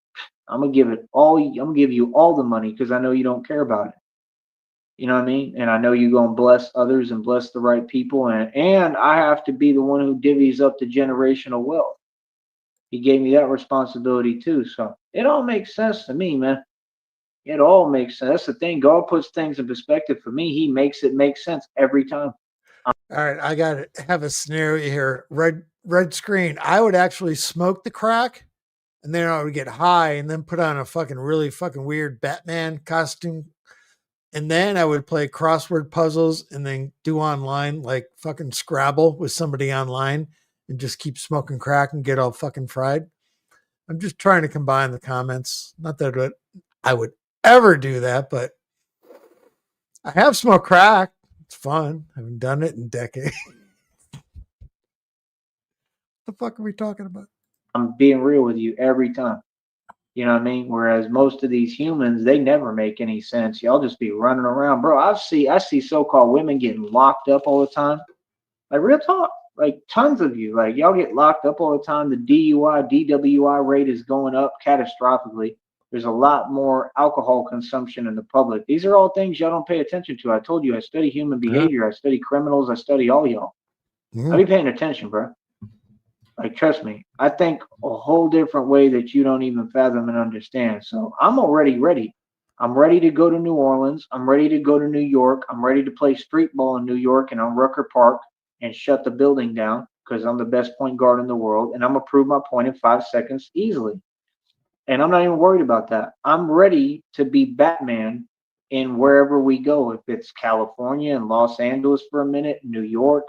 I'm gonna give it all. I'm gonna give you all the money because I know you don't care about it. You know what I mean? And I know you're gonna bless others and bless the right people. And I have to be the one who divvies up the generational wealth. He gave me that responsibility too. So it all makes sense to me, man. It all makes sense. That's the thing. God puts things in perspective for me. He makes it make sense every time. All right, I got to have a scenario here. Red screen. I would actually smoke the crack, and then I would get high, and then put on a fucking really fucking weird Batman costume, and then I would play crossword puzzles, and then do online like fucking Scrabble with somebody online, and just keep smoking crack and get all fucking fried. I'm just trying to combine the comments. Not that I would ever do that, but I have smoked crack. It's fun. I haven't done it in decades. The fuck are we talking about? I'm being real with you every time. You know what I mean? Whereas most of these humans, they never make any sense. Y'all just be running around, bro. I see so-called women getting locked up all the time. Like real talk. Like tons of you. Like y'all get locked up all the time. The DUI, DWI rate is going up catastrophically. There's a lot more alcohol consumption in the public. These are all things y'all don't pay attention to. I told you I study human Yeah. behavior. I study criminals. I study all y'all. I be paying attention, bro. Like, trust me, I think a whole different way that you don't even fathom and understand. So I'm already ready. I'm ready to go to New Orleans. I'm ready to go to New York. I'm ready to play street ball in New York and on Rucker Park and shut the building down because I'm the best point guard in the world and I'm going to prove my point in 5 seconds easily. And I'm not even worried about that. I'm ready to be Batman in wherever we go. If it's California and Los Angeles for a minute, New York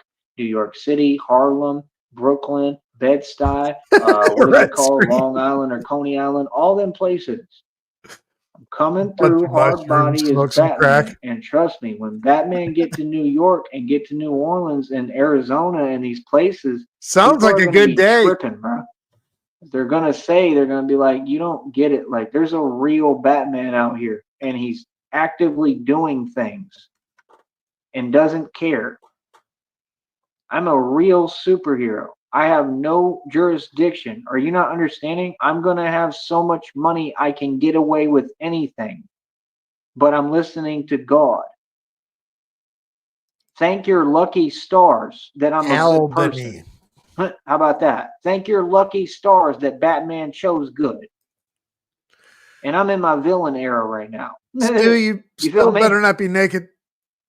City, Harlem, Brooklyn, Bed-Stuy, what is it called, Long Island or Coney Island, all them places. I'm coming through hard body as Batman. And trust me, when Batman get to New York and get to New Orleans and Arizona and these places, sounds like a good day. Tripping, bro. They're gonna be like, you don't get it. Like, there's a real Batman out here, and he's actively doing things and doesn't care. I'm a real superhero. I have no jurisdiction. Are you not understanding? I'm gonna have so much money I can get away with anything, but I'm listening to God. Thank your lucky stars that I'm a good person. How about that? Thank your lucky stars that Batman chose good. And I'm in my villain era right now. Stu, you still better not be naked.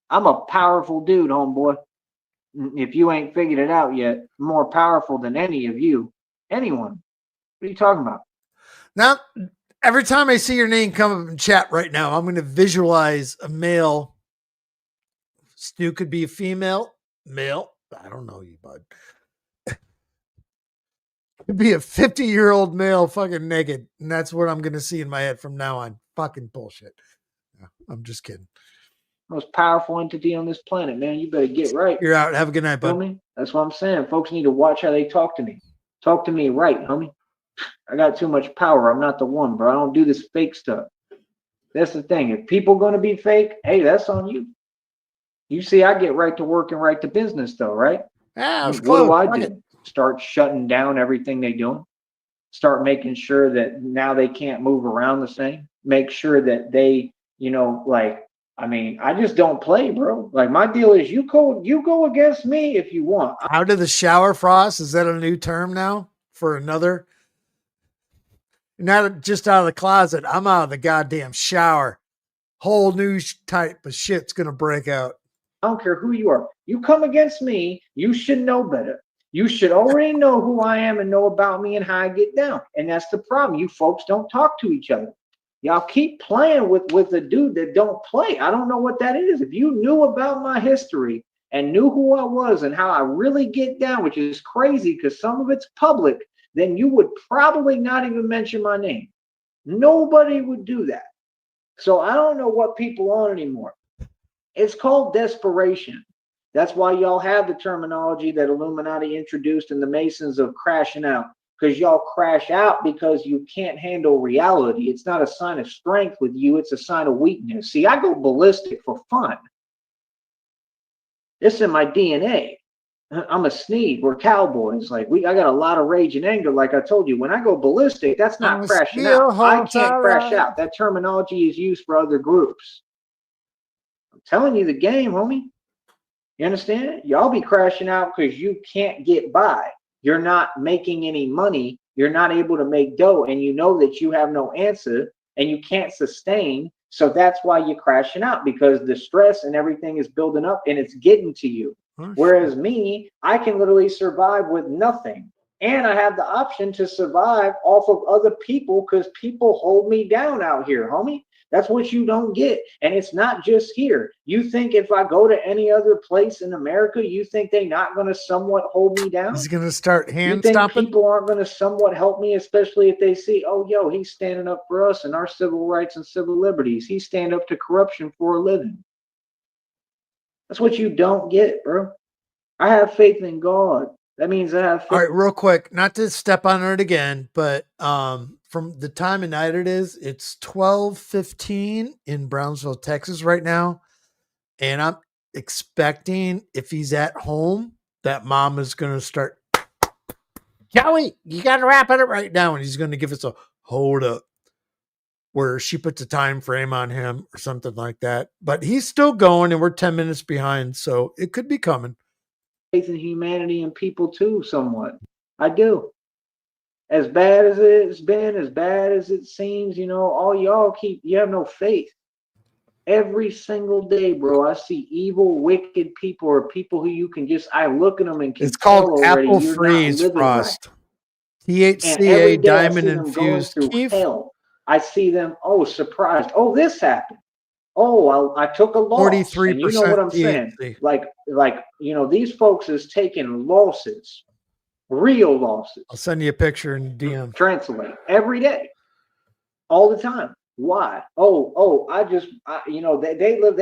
I'm a powerful dude, homeboy. If you ain't figured it out yet, more powerful than any of you. Anyone. What are you talking about? Now, every time I see your name come up in chat right now, I'm going to visualize a male. Stu could be a female. Male. I don't know you, bud. Could be a 50-year-old male fucking naked. And that's what I'm going to see in my head from now on. Fucking bullshit. No, I'm just kidding. Most powerful entity on this planet, man. You better get right. You're out. Have a good night, bud. Me? That's what I'm saying. Folks need to watch how they talk to me. Talk to me right, homie. I got too much power. I'm not the one, bro. I don't do this fake stuff. That's the thing. If people going to be fake, hey, that's on you. You see, I get right to work and right to business, though, right? Yeah, what do I do? Start shutting down everything they doing. Start making sure that now they can't move around the same. Make sure that they, I just don't play, bro. Like, my deal is you go against me if you want. Out of the shower, Frost? Is that a new term now for another? Not just out of the closet. I'm out of the goddamn shower. Whole new type of shit's going to break out. I don't care who you are. You come against me, you should know better. You should already know who I am and know about me and how I get down. And that's the problem. You folks don't talk to each other. Y'all keep playing with a dude that don't play. I don't know what that is. If you knew about my history and knew who I was and how I really get down, which is crazy because some of it's public, then you would probably not even mention my name. Nobody would do that. So I don't know what people are anymore. It's called desperation. That's why y'all have the terminology that Illuminati introduced in the Masons of crashing out. Because y'all crash out because you can't handle reality. It's not a sign of strength with you. It's a sign of weakness. See, I go ballistic for fun. It's in my DNA. I'm a Sneed. We're cowboys. Like, I got a lot of rage and anger. Like I told you, when I go ballistic, that's not crashing out. I can't crash out. That terminology is used for other groups. I'm telling you the game, homie. You understand? Y'all be crashing out because you can't get by. You're not making any money. You're not able to make dough, and you know that you have no answer and you can't sustain. So that's why you're crashing out, because the stress and everything is building up and it's getting to you. Whereas me, I can literally survive with nothing. And I have the option to survive off of other people because people hold me down out here, homie. That's what you don't get. And it's not just here. You think if I go to any other place in America, you think they're not going to somewhat hold me down? He's going to start hand stomping? You think people aren't going to somewhat help me, especially if they see, oh, yo, he's standing up for us and our civil rights and civil liberties. He's standing up to corruption for a living. That's what you don't get, bro. I have faith in God. That means I have faith. All right, real quick, not to step on it again, but from the time of night it's 12:15 in Brownsville, Texas right now. And I'm expecting, if he's at home, that mom is going to start, Joey, you got to wrap it up right now. And he's going to give us a hold up where she puts a time frame on him or something like that. But he's still going and we're 10 minutes behind. So it could be coming. Faith in humanity and people too, somewhat. I do. as bad as it's been, as bad as it seems, all y'all you have no faith. Every single day, bro, I see evil, wicked people or people who you can I look at them and can It's called tell already apple you're not freeze living right. frost. And every THCA day I diamond see them going infused through keef. hell. I see them, surprised. Oh, this happened. Oh, I took a loss. And you know what 43% I'm saying? THC. Like, these folks is taking losses, real losses. I'll send you a picture in DM. Translate every day, all the time. Why? They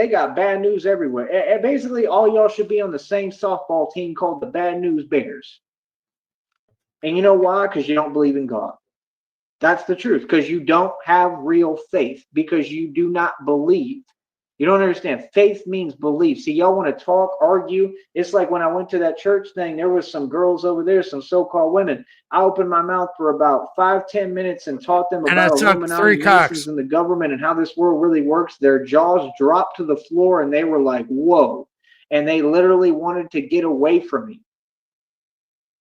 got bad news everywhere. And basically, all y'all should be on the same softball team called the Bad News Bears. And you know why? Because you don't believe in God. That's the truth. Because you don't have real faith. Because you do not believe. You don't understand. Faith means belief. See, y'all want to talk, argue. It's like when I went to that church thing, there was some girls over there, some so-called women. I opened my mouth for about 5-10 minutes and taught them about Illuminati, Masons, and the government and how this world really works. Their jaws dropped to the floor and they were like, whoa. And they literally wanted to get away from me.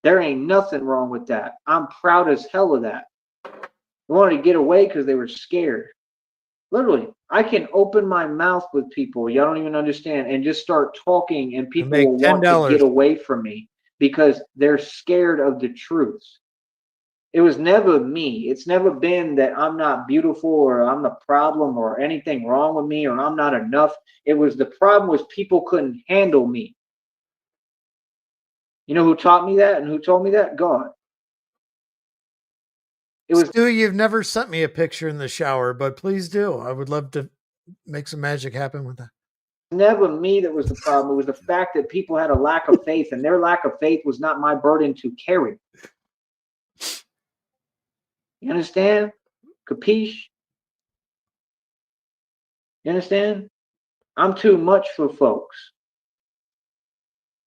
There ain't nothing wrong with that. I'm proud as hell of that. They wanted to get away because they were scared. Literally, I can open my mouth with people, y'all don't even understand, and just start talking, and people will want to get away from me because they're scared of the truth. It was never me. It's never been that I'm not beautiful or I'm the problem or anything wrong with me or I'm not enough. It was the problem was people couldn't handle me. You know who taught me that and who told me that? God. Stu, you've never sent me a picture in the shower, but please do. I would love to make some magic happen with that. Never me that was the problem. It was the fact that people had a lack of faith, and their lack of faith was not my burden to carry. You understand? Capiche? You understand? I'm too much for folks.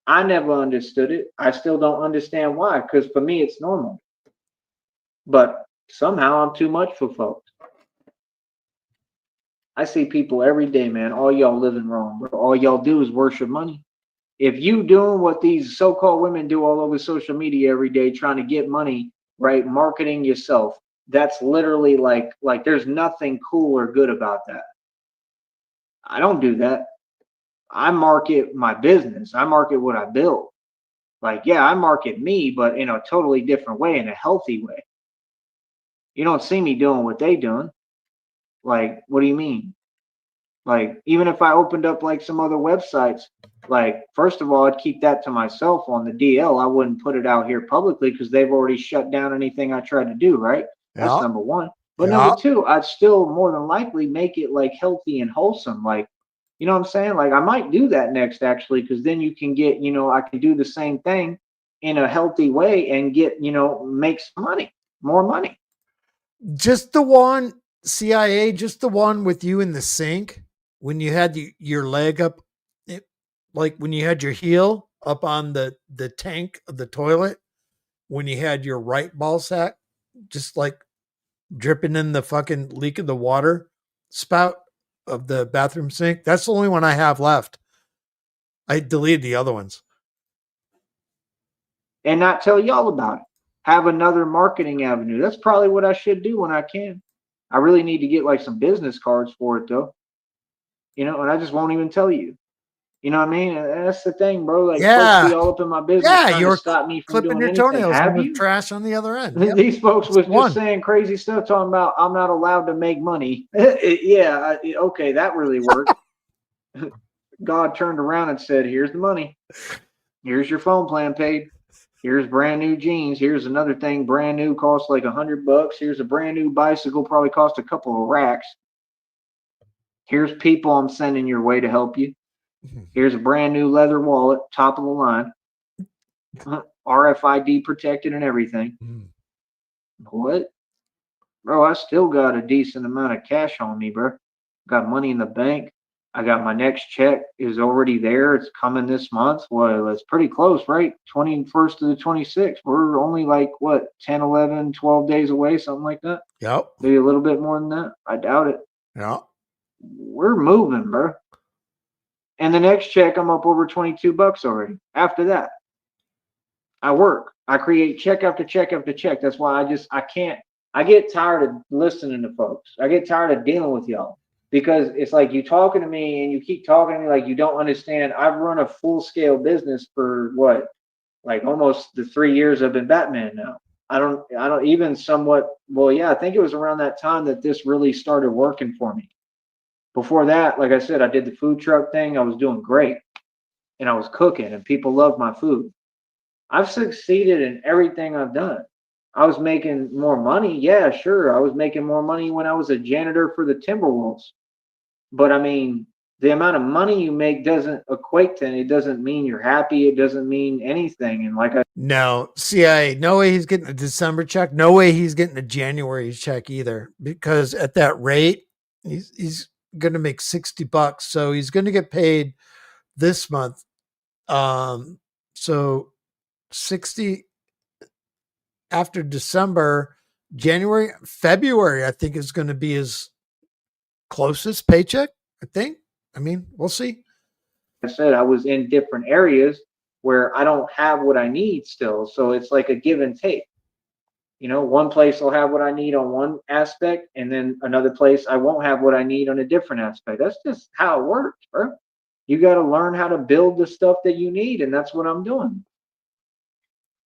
I never understood it. I still don't understand why, because for me it's normal. But somehow I'm too much for folks. I see people every day, man. All y'all living wrong, bro. All y'all do is worship money. If you doing what these so-called women do all over social media every day, trying to get money, right? Marketing yourself. That's literally like there's nothing cool or good about that. I don't do that. I market my business. I market what I build. Like, yeah, I market me, but in a totally different way, in a healthy way. You don't see me doing what they doing. Like, what do you mean? Like, even if I opened up like some other websites, like, first of all, I'd keep that to myself on the DL. I wouldn't put it out here publicly because they've already shut down anything I tried to do, right? That's number one. But number two, I'd still more than likely make it like healthy and wholesome. Like, you know what I'm saying? Like, I might do that next actually, because then you can get, I can do the same thing in a healthy way and get, make some money, more money. Just the one, CIA, just the one with you in the sink when you had your leg up, like when you had your heel up on the tank of the toilet, when you had your right ball sack just like dripping in the fucking leak of the water spout of the bathroom sink. That's the only one I have left. I deleted the other ones. And not tell y'all about it. Have another marketing avenue. That's probably what I should do when I can. I really need to get like some business cards for it though. And I just won't even tell you. You know what I mean? And that's the thing, bro. Like, folks be all up in my business trying to stop me from doing anything. Toenails Have you? Trash on the other end. Yep. These folks was just saying crazy stuff, talking about I'm not allowed to make money. Yeah, okay, that really worked. God turned around and said, "Here's the money. Here's your phone plan paid. Here's brand new jeans. Here's another thing brand new, costs like $100. Here's a brand new bicycle, probably cost a couple of racks. Here's people I'm sending your way to help you. Here's a brand new leather wallet, top of the line, RFID protected and everything." What? Bro, I still got a decent amount of cash on me, bro. Got money in the bank. I got my next check is already there. It's coming this month. Well, it's pretty close, right? 21st to the 26th. We're only like, what, 10, 11, 12 days away, something like that? Yep. Maybe a little bit more than that. I doubt it. Yeah. We're moving, bro. And the next check, I'm up over $22 already. After that, I work. I create check after check after check. That's why I can't, I get tired of listening to folks. I get tired of dealing with y'all because it's like you talking to me and you keep talking to me like you don't understand. I've run a full scale business for what, like almost the 3 years I've been Batman now. I don't even somewhat, well, yeah, I think it was around that time that this really started working for me. Before that, like I said, I did the food truck thing. I was doing great and I was cooking and people loved my food. I've succeeded in everything I've done. I was making more money. Yeah, sure. I was making more money when I was a janitor for the Timberwolves. But I mean, the amount of money you make doesn't equate to, it doesn't mean you're happy. It doesn't mean anything. And like I No, CIA, no way he's getting a December check. No way he's getting a January check either. Because at that rate, he's going to make $60. So he's going to get paid this month. So 60 after December, January, February, I think is going to be his closest paycheck. I think. I mean, we'll see. said, I was in different areas where I don't have what I need still. So it's like a give and take. You know, one place will have what I need on one aspect, and then another place I won't have what I need on a different aspect. That's just how it works, bro. You got to learn how to build the stuff that you need, and that's what I'm doing.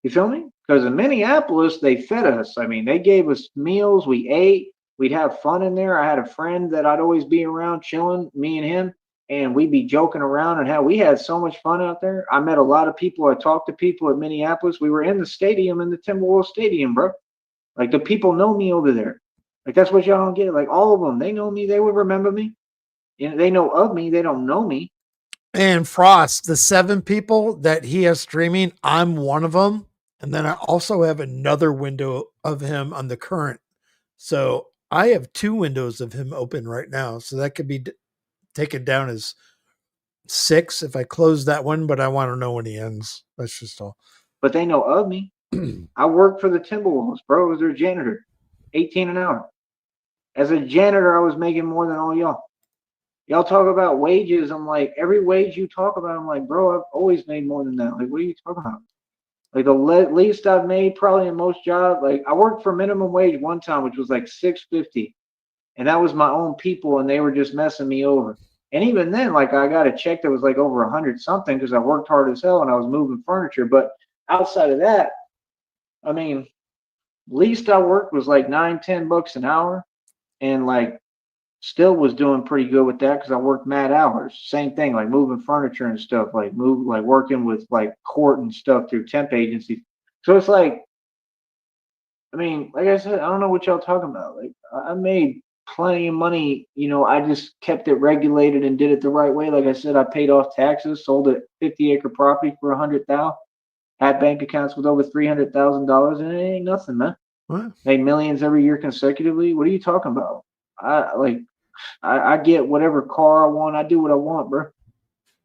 You feel me? Because in Minneapolis, they fed us. I mean, they gave us meals. We ate. We'd have fun in there. I had a friend that I'd always be around chilling, me and him, and we'd be joking around and how we had so much fun out there. I met a lot of people. I talked to people at Minneapolis. We were in the stadium, in the Timberwolves Stadium, bro. Like the people know me over there. Like that's what y'all don't get. Like all of them, they know me. They would remember me. And they know of me. They don't know me. And Frost, the 7 people that he has streaming, I'm one of them. And then I also have another window of him on the current. So I have 2 windows of him open right now. So that could be taken down as 6 if I close that one, but I want to know when he ends. That's just all. But they know of me. I worked for the Timberwolves, bro. I was their janitor, 18 an hour. As a janitor, I was making more than all y'all. Y'all talk about wages. I'm like, every wage you talk about, I'm like, bro, I've always made more than that. Like, what are you talking about? Like the least I've made probably in most jobs. Like I worked for minimum wage one time, which was like $6.50, and that was my own people, and they were just messing me over. And even then, like I got a check that was like over 100 something because I worked hard as hell and I was moving furniture. But outside of that, I mean, least I worked was like $9-10 an hour, and like still was doing pretty good with that because I worked mad hours. Same thing, like moving furniture and stuff, like working with like court and stuff through temp agencies. So it's like, I mean, like I said, I don't know what y'all talking about. Like I made plenty of money, you know, I just kept it regulated and did it the right way. Like I said, I paid off taxes, sold a 50-acre property for $100,000, had bank accounts with over $300,000, and it ain't nothing, man. What? Made millions every year consecutively. What are you talking about? I get whatever car I want. I do what I want, bro.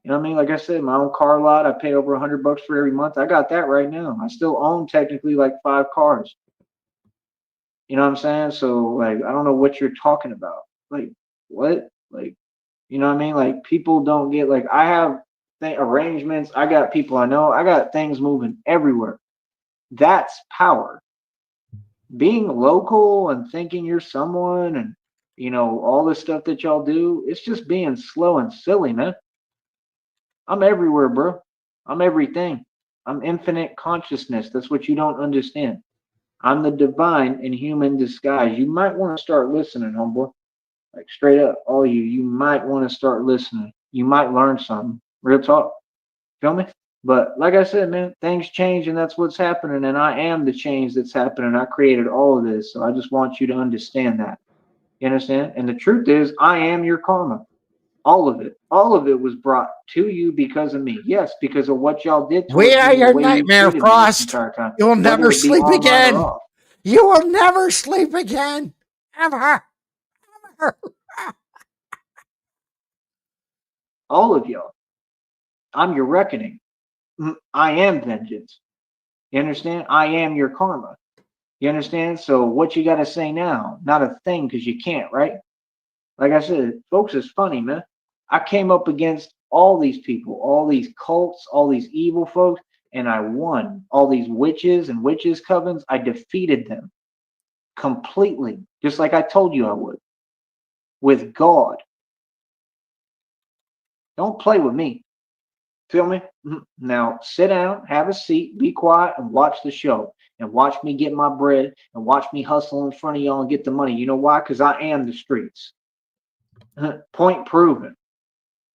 You know what I mean? Like I said, my own car lot, I pay over $100 for every month. I got that right now. I still own technically like 5 cars. You know what I'm saying? So like, I don't know what you're talking about. Like what? Like, you know what I mean? Like people don't get, like I have arrangements. I got people I know. I got things moving everywhere. That's power. Being local and thinking you're someone and, you know, all this stuff that y'all do, it's just being slow and silly, man. I'm everywhere, bro. I'm everything. I'm infinite consciousness. That's what you don't understand. I'm the divine in human disguise. You might want to start listening, homeboy. Like straight up, all you might want to start listening. You might learn something. Real talk. Feel me? But like I said, man, things change and that's what's happening. And I am the change that's happening. I created all of this. So I just want you to understand that. You understand? And the truth is, I am your karma. All of it. All of it was brought to you because of me. Yes, because of what y'all did towards We are me, the your way you nightmare, treated me this Frost. entire time. You'll Whether never it be sleep online or again. off. You will never sleep again. Ever. Ever. All of y'all. I'm your reckoning. I am vengeance. You understand? I am your karma. You understand? So what you got to say now? Not a thing because you can't, right? Like I said, folks, it's funny, man. I came up against all these people, all these cults, all these evil folks, and I won. All these witches and witches covens, I defeated them completely, just like I told you I would, with God. Don't play with me. Feel me? Now sit down, have a seat, be quiet, and watch the show. And watch me get my bread and watch me hustle in front of y'all and get the money. You know why? Because I am the streets. Point proven.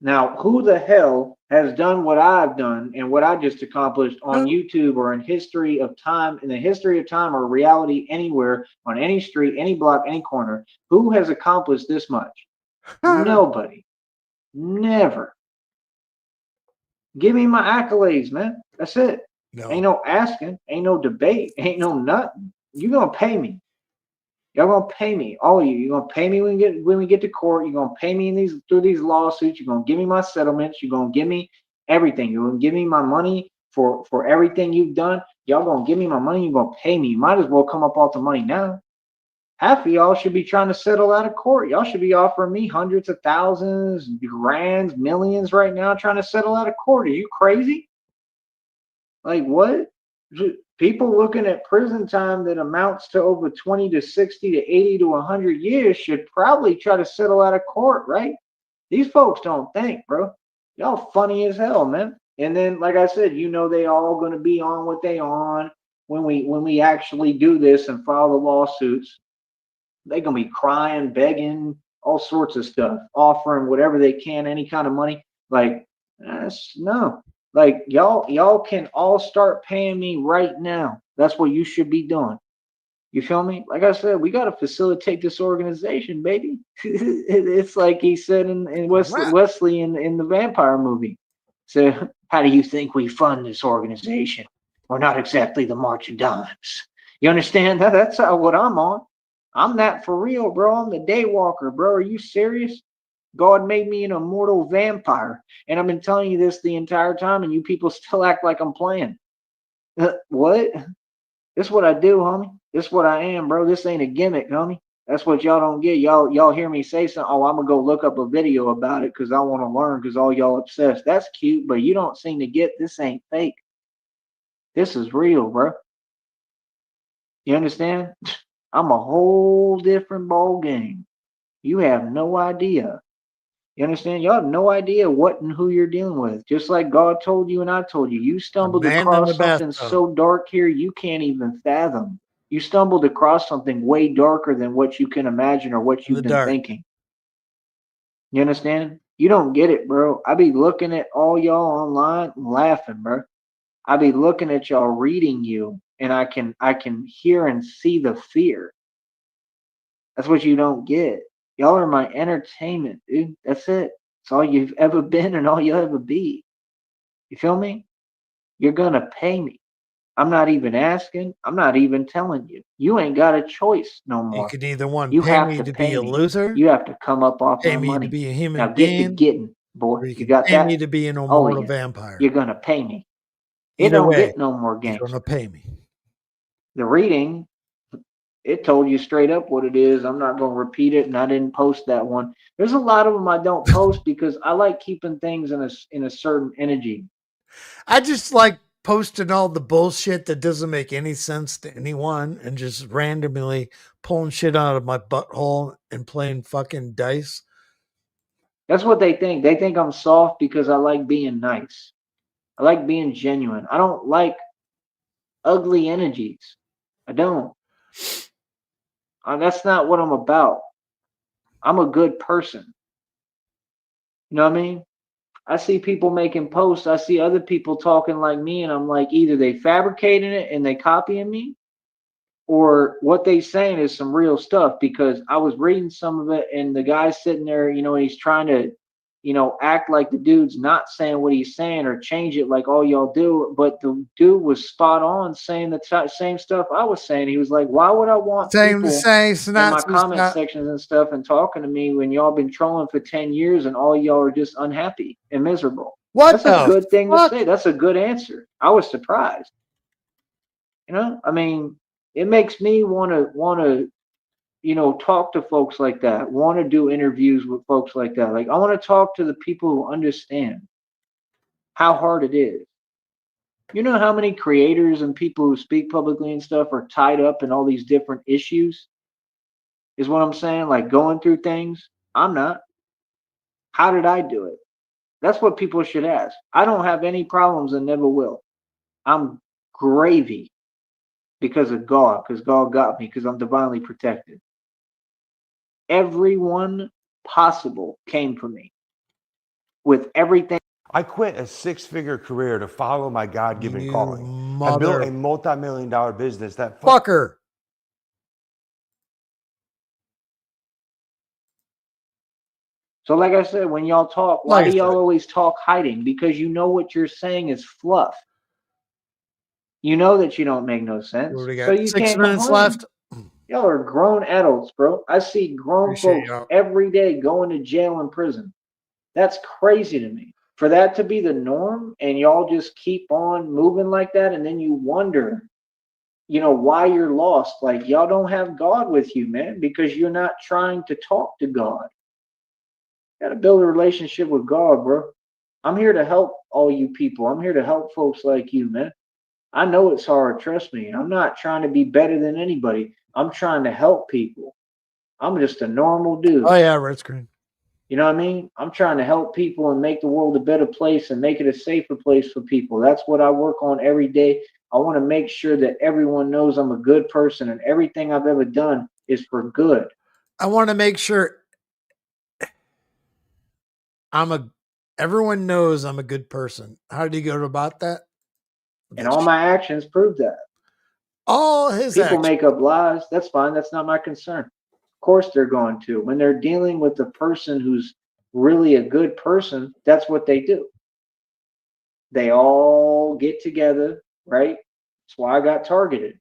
Now, who the hell has done what I've done and what I just accomplished on YouTube or in history of time, in the history of time or reality anywhere, on any street, any block, any corner? Who has accomplished this much? Nobody. Never. Give me my accolades, man. That's it. No. Ain't no asking. Ain't no debate. Ain't no nothing. You gonna pay me. Y'all gonna pay me, all of you. You're gonna pay me when we get to court. You're gonna pay me in through these lawsuits. You're gonna give me my settlements. You're gonna give me everything. You're gonna give me my money for everything you've done. Y'all gonna give me my money. You're gonna pay me. You might as well come up off the money now. Half of y'all should be trying to settle out of court. Y'all should be offering me hundreds of thousands, grands, millions right now trying to settle out of court. Are you crazy? Like what? People looking at prison time that amounts to over 20 to 60 to 80 to 100 years should probably try to settle out of court, right? These folks don't think, bro. Y'all funny as hell, man. And then, like I said, you know they all going to be on what they on when we actually do this and file the lawsuits. They're going to be crying, begging, all sorts of stuff, offering whatever they can, any kind of money. Like, no. Like, y'all can all start paying me right now. That's what you should be doing. You feel me? Like I said, we got to facilitate this organization, baby. It's like he said in Wesley in the vampire movie. So, how do you think we fund this organization? We're not exactly the March of Dimes. You understand? That's what I'm on. I'm that for real, bro. I'm the daywalker, bro. Are you serious? God made me an immortal vampire. And I've been telling you this the entire time, and you people still act like I'm playing. What? This is what I do, homie. This is what I am, bro. This ain't a gimmick, homie. That's what y'all don't get. Y'all hear me say something. Oh, I'm gonna go look up a video about it because I want to learn because all y'all obsessed. That's cute, but you don't seem to get this ain't fake. This is real, bro. You understand? I'm a whole different ball game. You have no idea. You understand? Y'all have no idea what and who you're dealing with. Just like God told you and I told you. You stumbled across something so dark here you can't even fathom. You stumbled across something way darker than what you can imagine or what you've been thinking. You understand? You don't get it, bro. I be looking at all y'all online and laughing, bro. I be looking at y'all reading you, and I can hear and see the fear. That's what you don't get. Y'all are my entertainment, dude. That's it. It's all you've ever been and all you'll ever be. You feel me? You're gonna pay me. I'm not even asking. I'm not even telling you. You ain't got a choice no more. You could either pay me to be a loser. You have to come up off my money. To be a human now get to getting, boy. You got that? Me to be an immortal vampire. You're gonna pay me. It don't get no more games. You're gonna pay me. The reading, it told you straight up what it is. I'm not gonna repeat it, and I didn't post that one. There's a lot of them I don't post because I like keeping things in a certain energy. I just like posting all the bullshit that doesn't make any sense to anyone and just randomly pulling shit out of my butthole and playing fucking dice. That's what they think. They think I'm soft because I like being nice. I like being genuine. I don't like ugly energies. I don't. That's not what I'm about. I'm a good person. You know what I mean? I see people making posts. I see other people talking like me, and I'm like, either they fabricating it and they copying me, or what they saying is some real stuff. Because I was reading some of it, and the guy's sitting there, he's trying to, act like the dude's not saying what he's saying or change it like all y'all do. But the dude was spot on saying the same stuff I was saying. He was like, why would I want people in my comment sections and stuff and talking to me when y'all been trolling for 10 years and all y'all are just unhappy and miserable? That's a good thing to say. That's a good answer. I was surprised. I mean, it makes me want to talk to folks like that, want to do interviews with folks like that. Like, I want to talk to the people who understand how hard it is. You know how many creators and people who speak publicly and stuff are tied up in all these different issues? Is what I'm saying. Like going through things. I'm not. How did I do it? That's what people should ask. I don't have any problems and never will. I'm gravy because of God, because God got me, because I'm divinely protected. Everyone possible came for me with everything. I quit a six-figure career to follow my God-given You calling. I built a mother multi-million-dollar business that fucker. So, like I said, when y'all talk, why Like I do y'all said, always talk hiding? Because you know what you're saying is fluff. You know that you don't make no what sense. do we So got? you 6 can't minutes complain. left. Y'all are grown adults, bro. I see grown Appreciate folks y'all. every day going to jail and prison. That's crazy to me. For that to be the norm and y'all just keep on moving like that, and then you wonder, why you're lost. Like y'all don't have God with you, man, because you're not trying to talk to God. You gotta build a relationship with God, bro. I'm here to help all you people. I'm here to help folks like you, man. I know it's hard, trust me. I'm not trying to be better than anybody. I'm trying to help people. I'm just a normal dude. Oh yeah, red screen. You know what I mean? I'm trying to help people and make the world a better place and make it a safer place for people. That's what I work on every day. I want to make sure that everyone knows I'm a good person and everything I've ever done is for good. I want to make sure everyone knows I'm a good person. How did he go about that? And all my actions prove that. All his People actions. make up lies. That's fine. That's not my concern. Of course they're going to. When they're dealing with a person who's really a good person, that's what they do. They all get together, right? That's why I got targeted.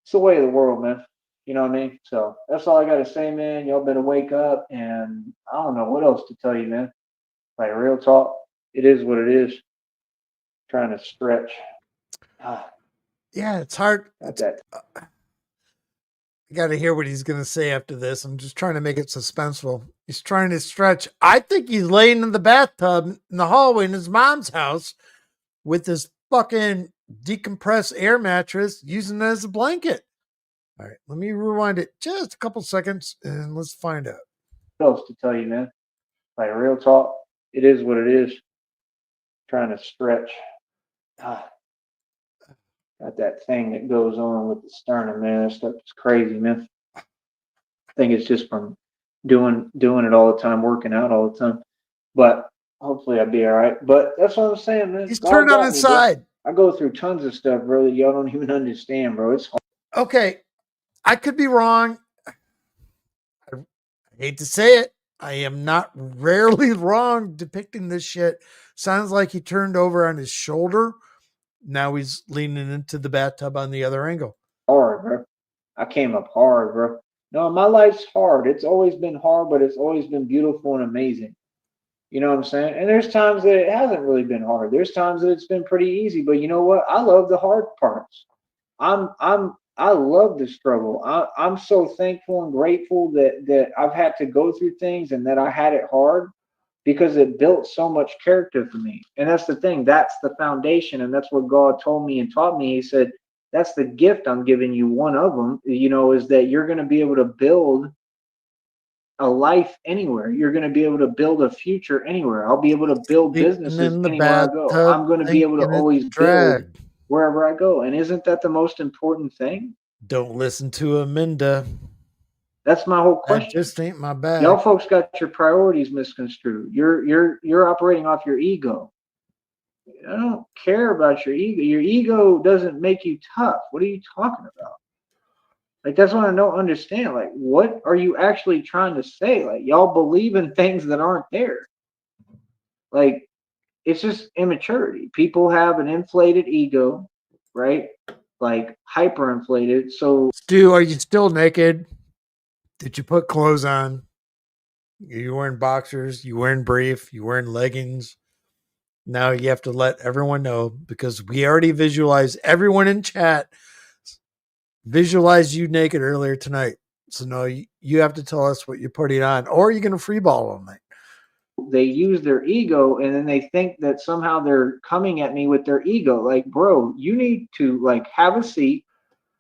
It's the way of the world, man. You know what I mean? So that's all I got to say, man. Y'all better wake up. And I don't know what else to tell you, man. Like real talk, it is what it is. Trying to stretch. Yeah, it's hard. Got that. I got to hear what he's going to say after this. I'm just trying to make it suspenseful. He's trying to stretch. I think he's laying in the bathtub in the hallway in his mom's house with this fucking decompressed air mattress using it as a blanket. All right, let me rewind it just a couple seconds and let's find out. What else to tell you, man? Like real talk, it is what it is. Trying to stretch. Got that thing that goes on with the sternum, man. That stuff is crazy, man. I think it's just from doing it all the time, working out all the time. But hopefully I'll be all right. But that's what I'm saying, man. He's God turned on got his me, bro. side. I go through tons of stuff, bro, that y'all don't even understand, bro. It's hard. Okay, I could be wrong. I hate to say it. I am not rarely wrong depicting this shit. Sounds like he turned over on his shoulder. Now he's leaning into the bathtub on the other angle. Hard, bro. I came up hard, bro. No, my life's hard. It's always been hard, but it's always been beautiful and amazing. You know what I'm saying? And there's times that it hasn't really been hard. There's times that it's been pretty easy. But you know what? I love the hard parts. I love the struggle. I'm so thankful and grateful that I've had to go through things and that I had it hard because it built so much character for me. And that's the thing. That's the foundation, and that's what God told me and taught me. He said, "That's the gift I'm giving you. One of them, is that you're going to be able to build a life anywhere. You're going to be able to build a future anywhere. I'll be able to build Sleeping businesses in the anywhere I go. bathtub, I'm going to be able to thinking it's always a build drag. wherever I go." And isn't that the most important thing? Don't listen to Aminda. That's my whole That question. just ain't my bag. Y'all folks got your priorities misconstrued. You're operating off your ego. I don't care about your ego. Your ego doesn't make you tough. What are you talking about? Like that's what I don't understand. Like, what are you actually trying to say? Like, y'all believe in things that aren't there. Like, it's just immaturity. People have an inflated ego, right? Like hyperinflated. So Stu, are you still naked? Did you put clothes on? Are you wearing boxers? You wearing brief? You wearing leggings? Now you have to let everyone know because we already visualized everyone in chat visualized you naked earlier tonight. So no, you have to tell us what you're putting on, or you're gonna free ball all night. they use their ego, and then they think that somehow they're coming at me with their ego. Like, bro, you need to like have a seat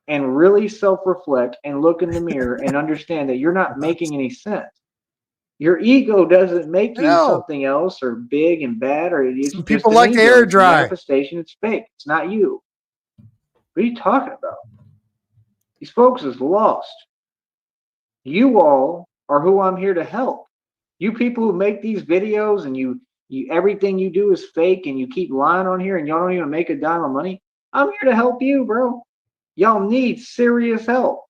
and really self-reflect and look in the mirror and understand that you're not making any sense. Your ego doesn't make you something else or big and bad, or it's Some just people an like ego. air It's a dry. manifestation. It's fake. It's not you. What are you talking about? These folks is lost. You all are who I'm here to help. You people who make these videos and you everything you do is fake and you keep lying on here and y'all don't even make a dime of money. I'm here to help you, bro. Y'all need serious help.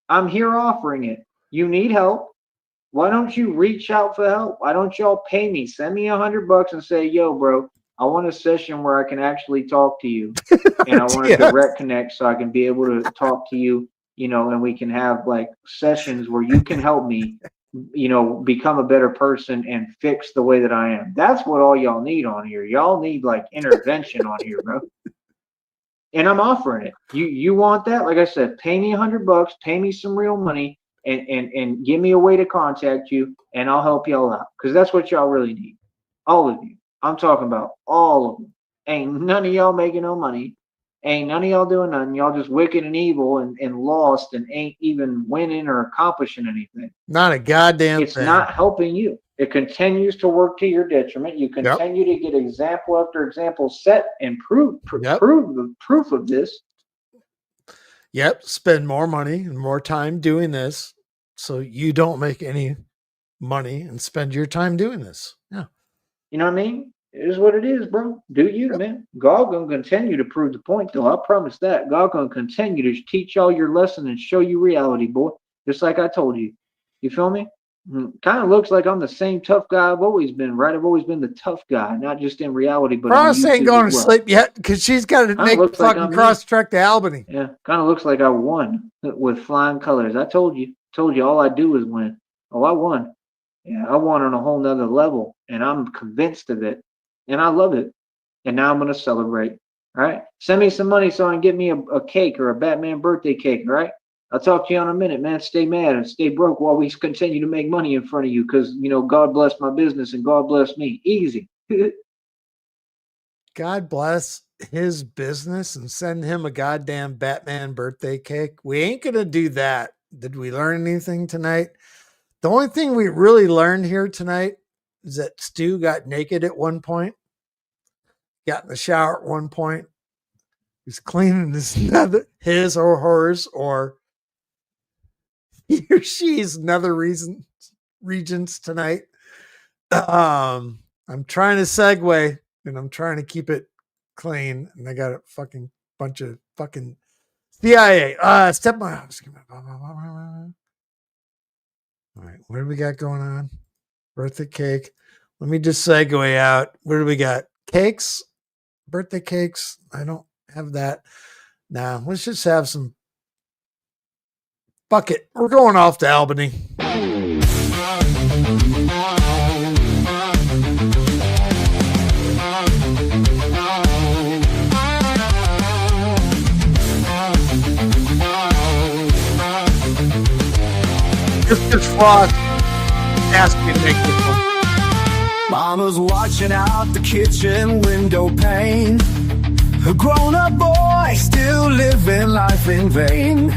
I'm here offering it. You need help. Why don't you reach out for help? Why don't y'all pay me? Send me $100 and say, yo, bro, I want a session where I can actually talk to you. And I want a direct connect so I can be able to talk to you, you know, and we can have like sessions where you can help me, you know, become a better person and fix the way that I am. That's what all y'all need on here. Y'all need like intervention on here, bro. And I'm offering it. You want that? Like I said, pay me $100, pay me some real money, and give me a way to contact you, and I'll help y'all out. Because that's what y'all really need. All of you. I'm talking about all of them. Ain't none of y'all making no money. Ain't none of y'all doing nothing. Y'all just wicked and evil and lost and ain't even winning or accomplishing anything. Not a goddamn It's thing. not helping you. It continues to work to your detriment. You continue to get example after example set and prove the proof of this. Yep. Spend more money and more time doing this so you don't make any money and spend your time doing this. Yeah. You know what I mean? It is what it is, bro. Do you, man. God gonna continue to prove the point, though. I promise that. God gonna continue to teach y'all your lesson and show you reality, boy. Just like I told you. You feel me? Kind of looks like I'm the same tough guy I've always been, right? I've always been the tough guy, not just in reality, but Ross in ain't YouTube going as to well. sleep yet because she's got to make looks like fucking I'm cross trek to Albany. Yeah, kind of looks like I won with flying colors. I told you all I do is win. Oh, I won. Yeah, I won on a whole nother level, and I'm convinced of it, and I love it. And now I'm going to celebrate. All right? Send me some money so I can get me a cake or a Batman birthday cake, all right? I'll talk to you in a minute, man. Stay mad and stay broke while we continue to make money in front of you because, you know, God bless my business and God bless me. Easy. God bless his business and send him a goddamn Batman birthday cake. We ain't going to do that. Did we learn anything tonight? The only thing we really learned here tonight is that Stu got naked at one point, got in the shower at one point. He's cleaning his or hers or he or she's another regions tonight. I'm trying to segue and I'm trying to keep it clean. And I got a fucking bunch of fucking CIA. Step my house. All right, what do we got going on? Birthday cake. Let me just segue out. What do we got? Cakes? Birthday cakes? I don't have that. Now, let's just have some. Fuck it. We're going off to Albany. This Frost asked me to make this one. Mama's watching out the kitchen window pane. A grown-up boy still living life in vain.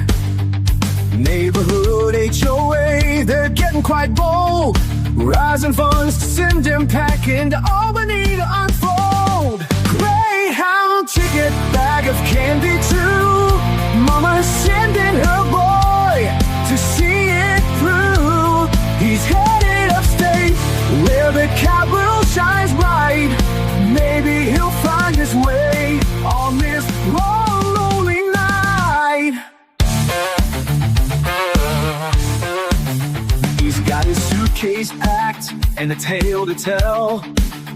Neighborhood HOA, they're getting quite bold. Rising funds to send him packing to Albany to unfold. Greyhound ticket, bag of candy too. Mama's sending her boy to see it through. He's headed upstate where the capital shines bright. Maybe he'll find his way on this long, lonely night. He's got his suitcase packed and a tale to tell.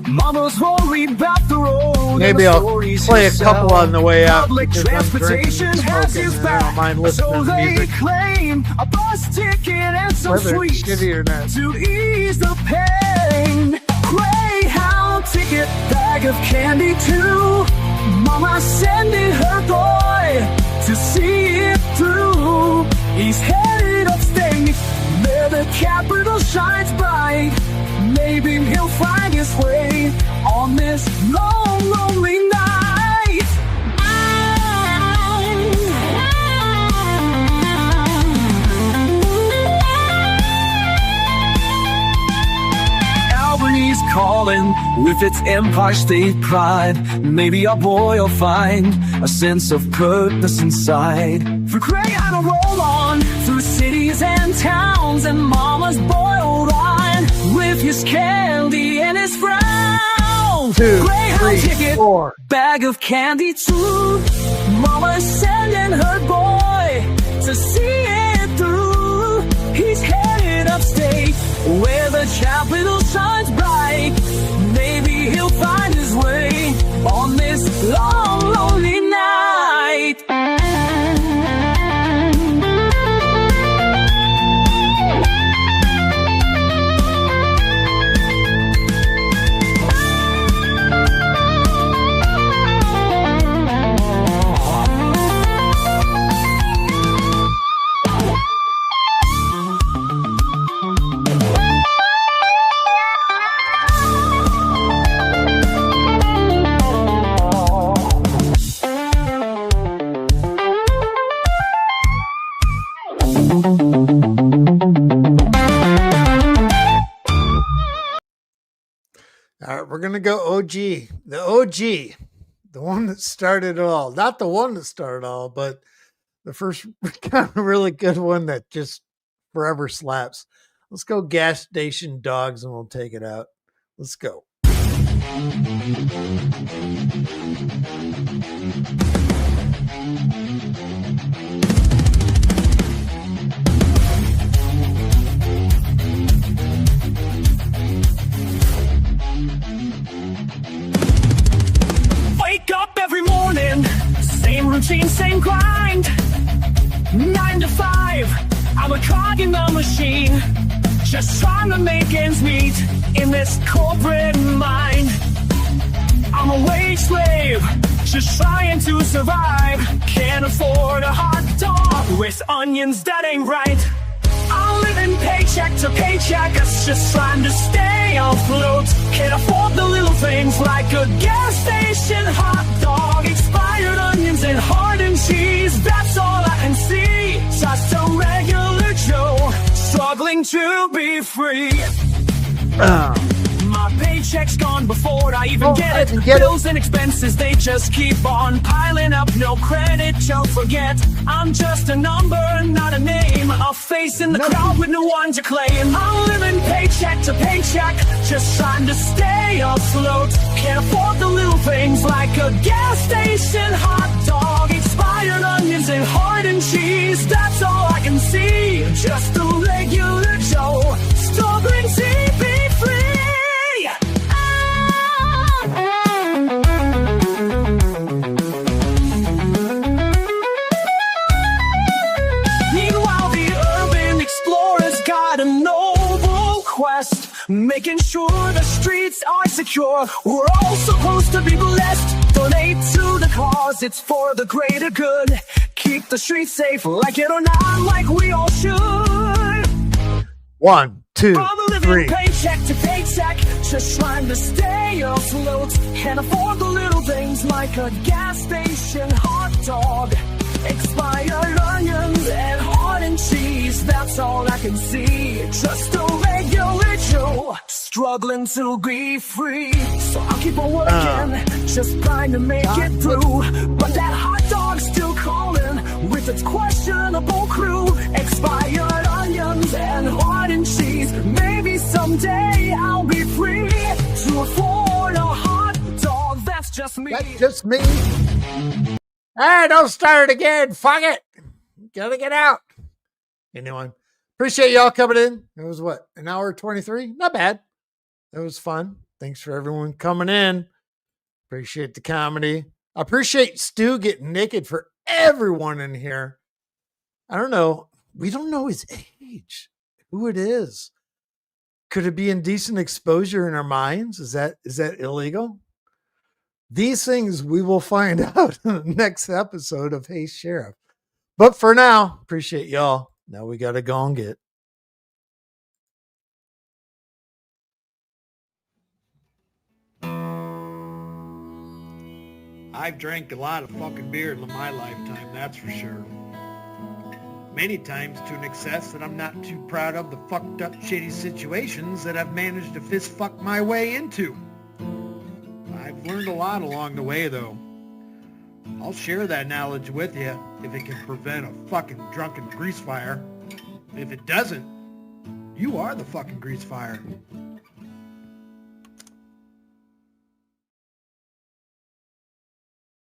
Mama's worried about the road. Maybe I'll play a couple on the way out. Public transportation has his back, so they claim a bus ticket and some sweets to ease the pain. Greyhound ticket, bag of candy too. Mama sending her boy to see it through. He's headed upstate where the capital shines bright. Maybe he'll find his way on this long, lonely night. Albany's calling with its Empire State pride. Maybe our boy will find a sense of purpose inside. For Gray on a roll on through cities and towns, and Mama's boiled wine with his candy and his frown. 2, Greyhound 3, ticket, 4. bag of candy too. Mama's sending her boy to see it through. He's headed upstate where the capital shines bright. Maybe he'll find his way on this long, lonely night. All right, we're going to go OG. The OG. The one that started it all. Not the one that started it all, but the first kind of really good one that just forever slaps. Let's go Gas Station Dogs and we'll take it out. Let's go. Wake up every morning, same routine, same grind. 9 to 5, I'm a cog in the machine, just trying to make ends meet in this corporate mind. I'm a wage slave, just trying to survive. Can't afford a hot dog with onions, that ain't right. I'm living paycheck to paycheck, us just trying to stay afloat. Can't afford the little things like a gas station hot dog, expired onions and hardened cheese. That's all I can see, just a regular Joe struggling to be free. My paycheck's gone before I even get it. Bills and expenses, they just keep on piling up. No credit, don't forget, I'm just a number, not a name. A face in the crowd with no one to claim. I'm living paycheck to paycheck, just trying to stay afloat. Can't afford the little things like a gas station hot dog, expired onions and hardened cheese. That's all I can see, just a regular Joe struggling to be free. Making sure the streets are secure. We're all supposed to be blessed. Donate to the cause, it's for the greater good. Keep the streets safe, like it or not, like we all should. 1, 2, I'm living 3. paycheck to paycheck, just trying to stay afloat. Can't afford the little things like a gas station hot dog, expired onions and hardened cheese. That's all I can see, just a regular Joe struggling to be free. So I'll keep on working, just trying to make it through. But that hot dog's still calling with its questionable crew. Expired onions and hardened cheese. Maybe someday I'll be free to afford a hot dog. That's just me. That's just me. Hey, don't start it again. Fuck it. Gotta get out. Anyone? Appreciate y'all coming in. It was what, an hour 23? Not bad. It was fun. Thanks for everyone coming in. Appreciate the comedy. I appreciate Stu getting naked for everyone in here. I don't know. We don't know his age, who it is. Could it be indecent exposure in our minds? Is that illegal? These things we will find out in the next episode of Hey Sheriff. But for now, appreciate y'all. Now we got to go and get I've drank a lot of fucking beer in my lifetime, that's for sure. Many times to an excess that I'm not too proud of the fucked up shitty situations that I've managed to fist fuck my way into. I've learned a lot along the way though. I'll share that knowledge with you if it can prevent a fucking drunken grease fire. If it doesn't, you are the fucking grease fire.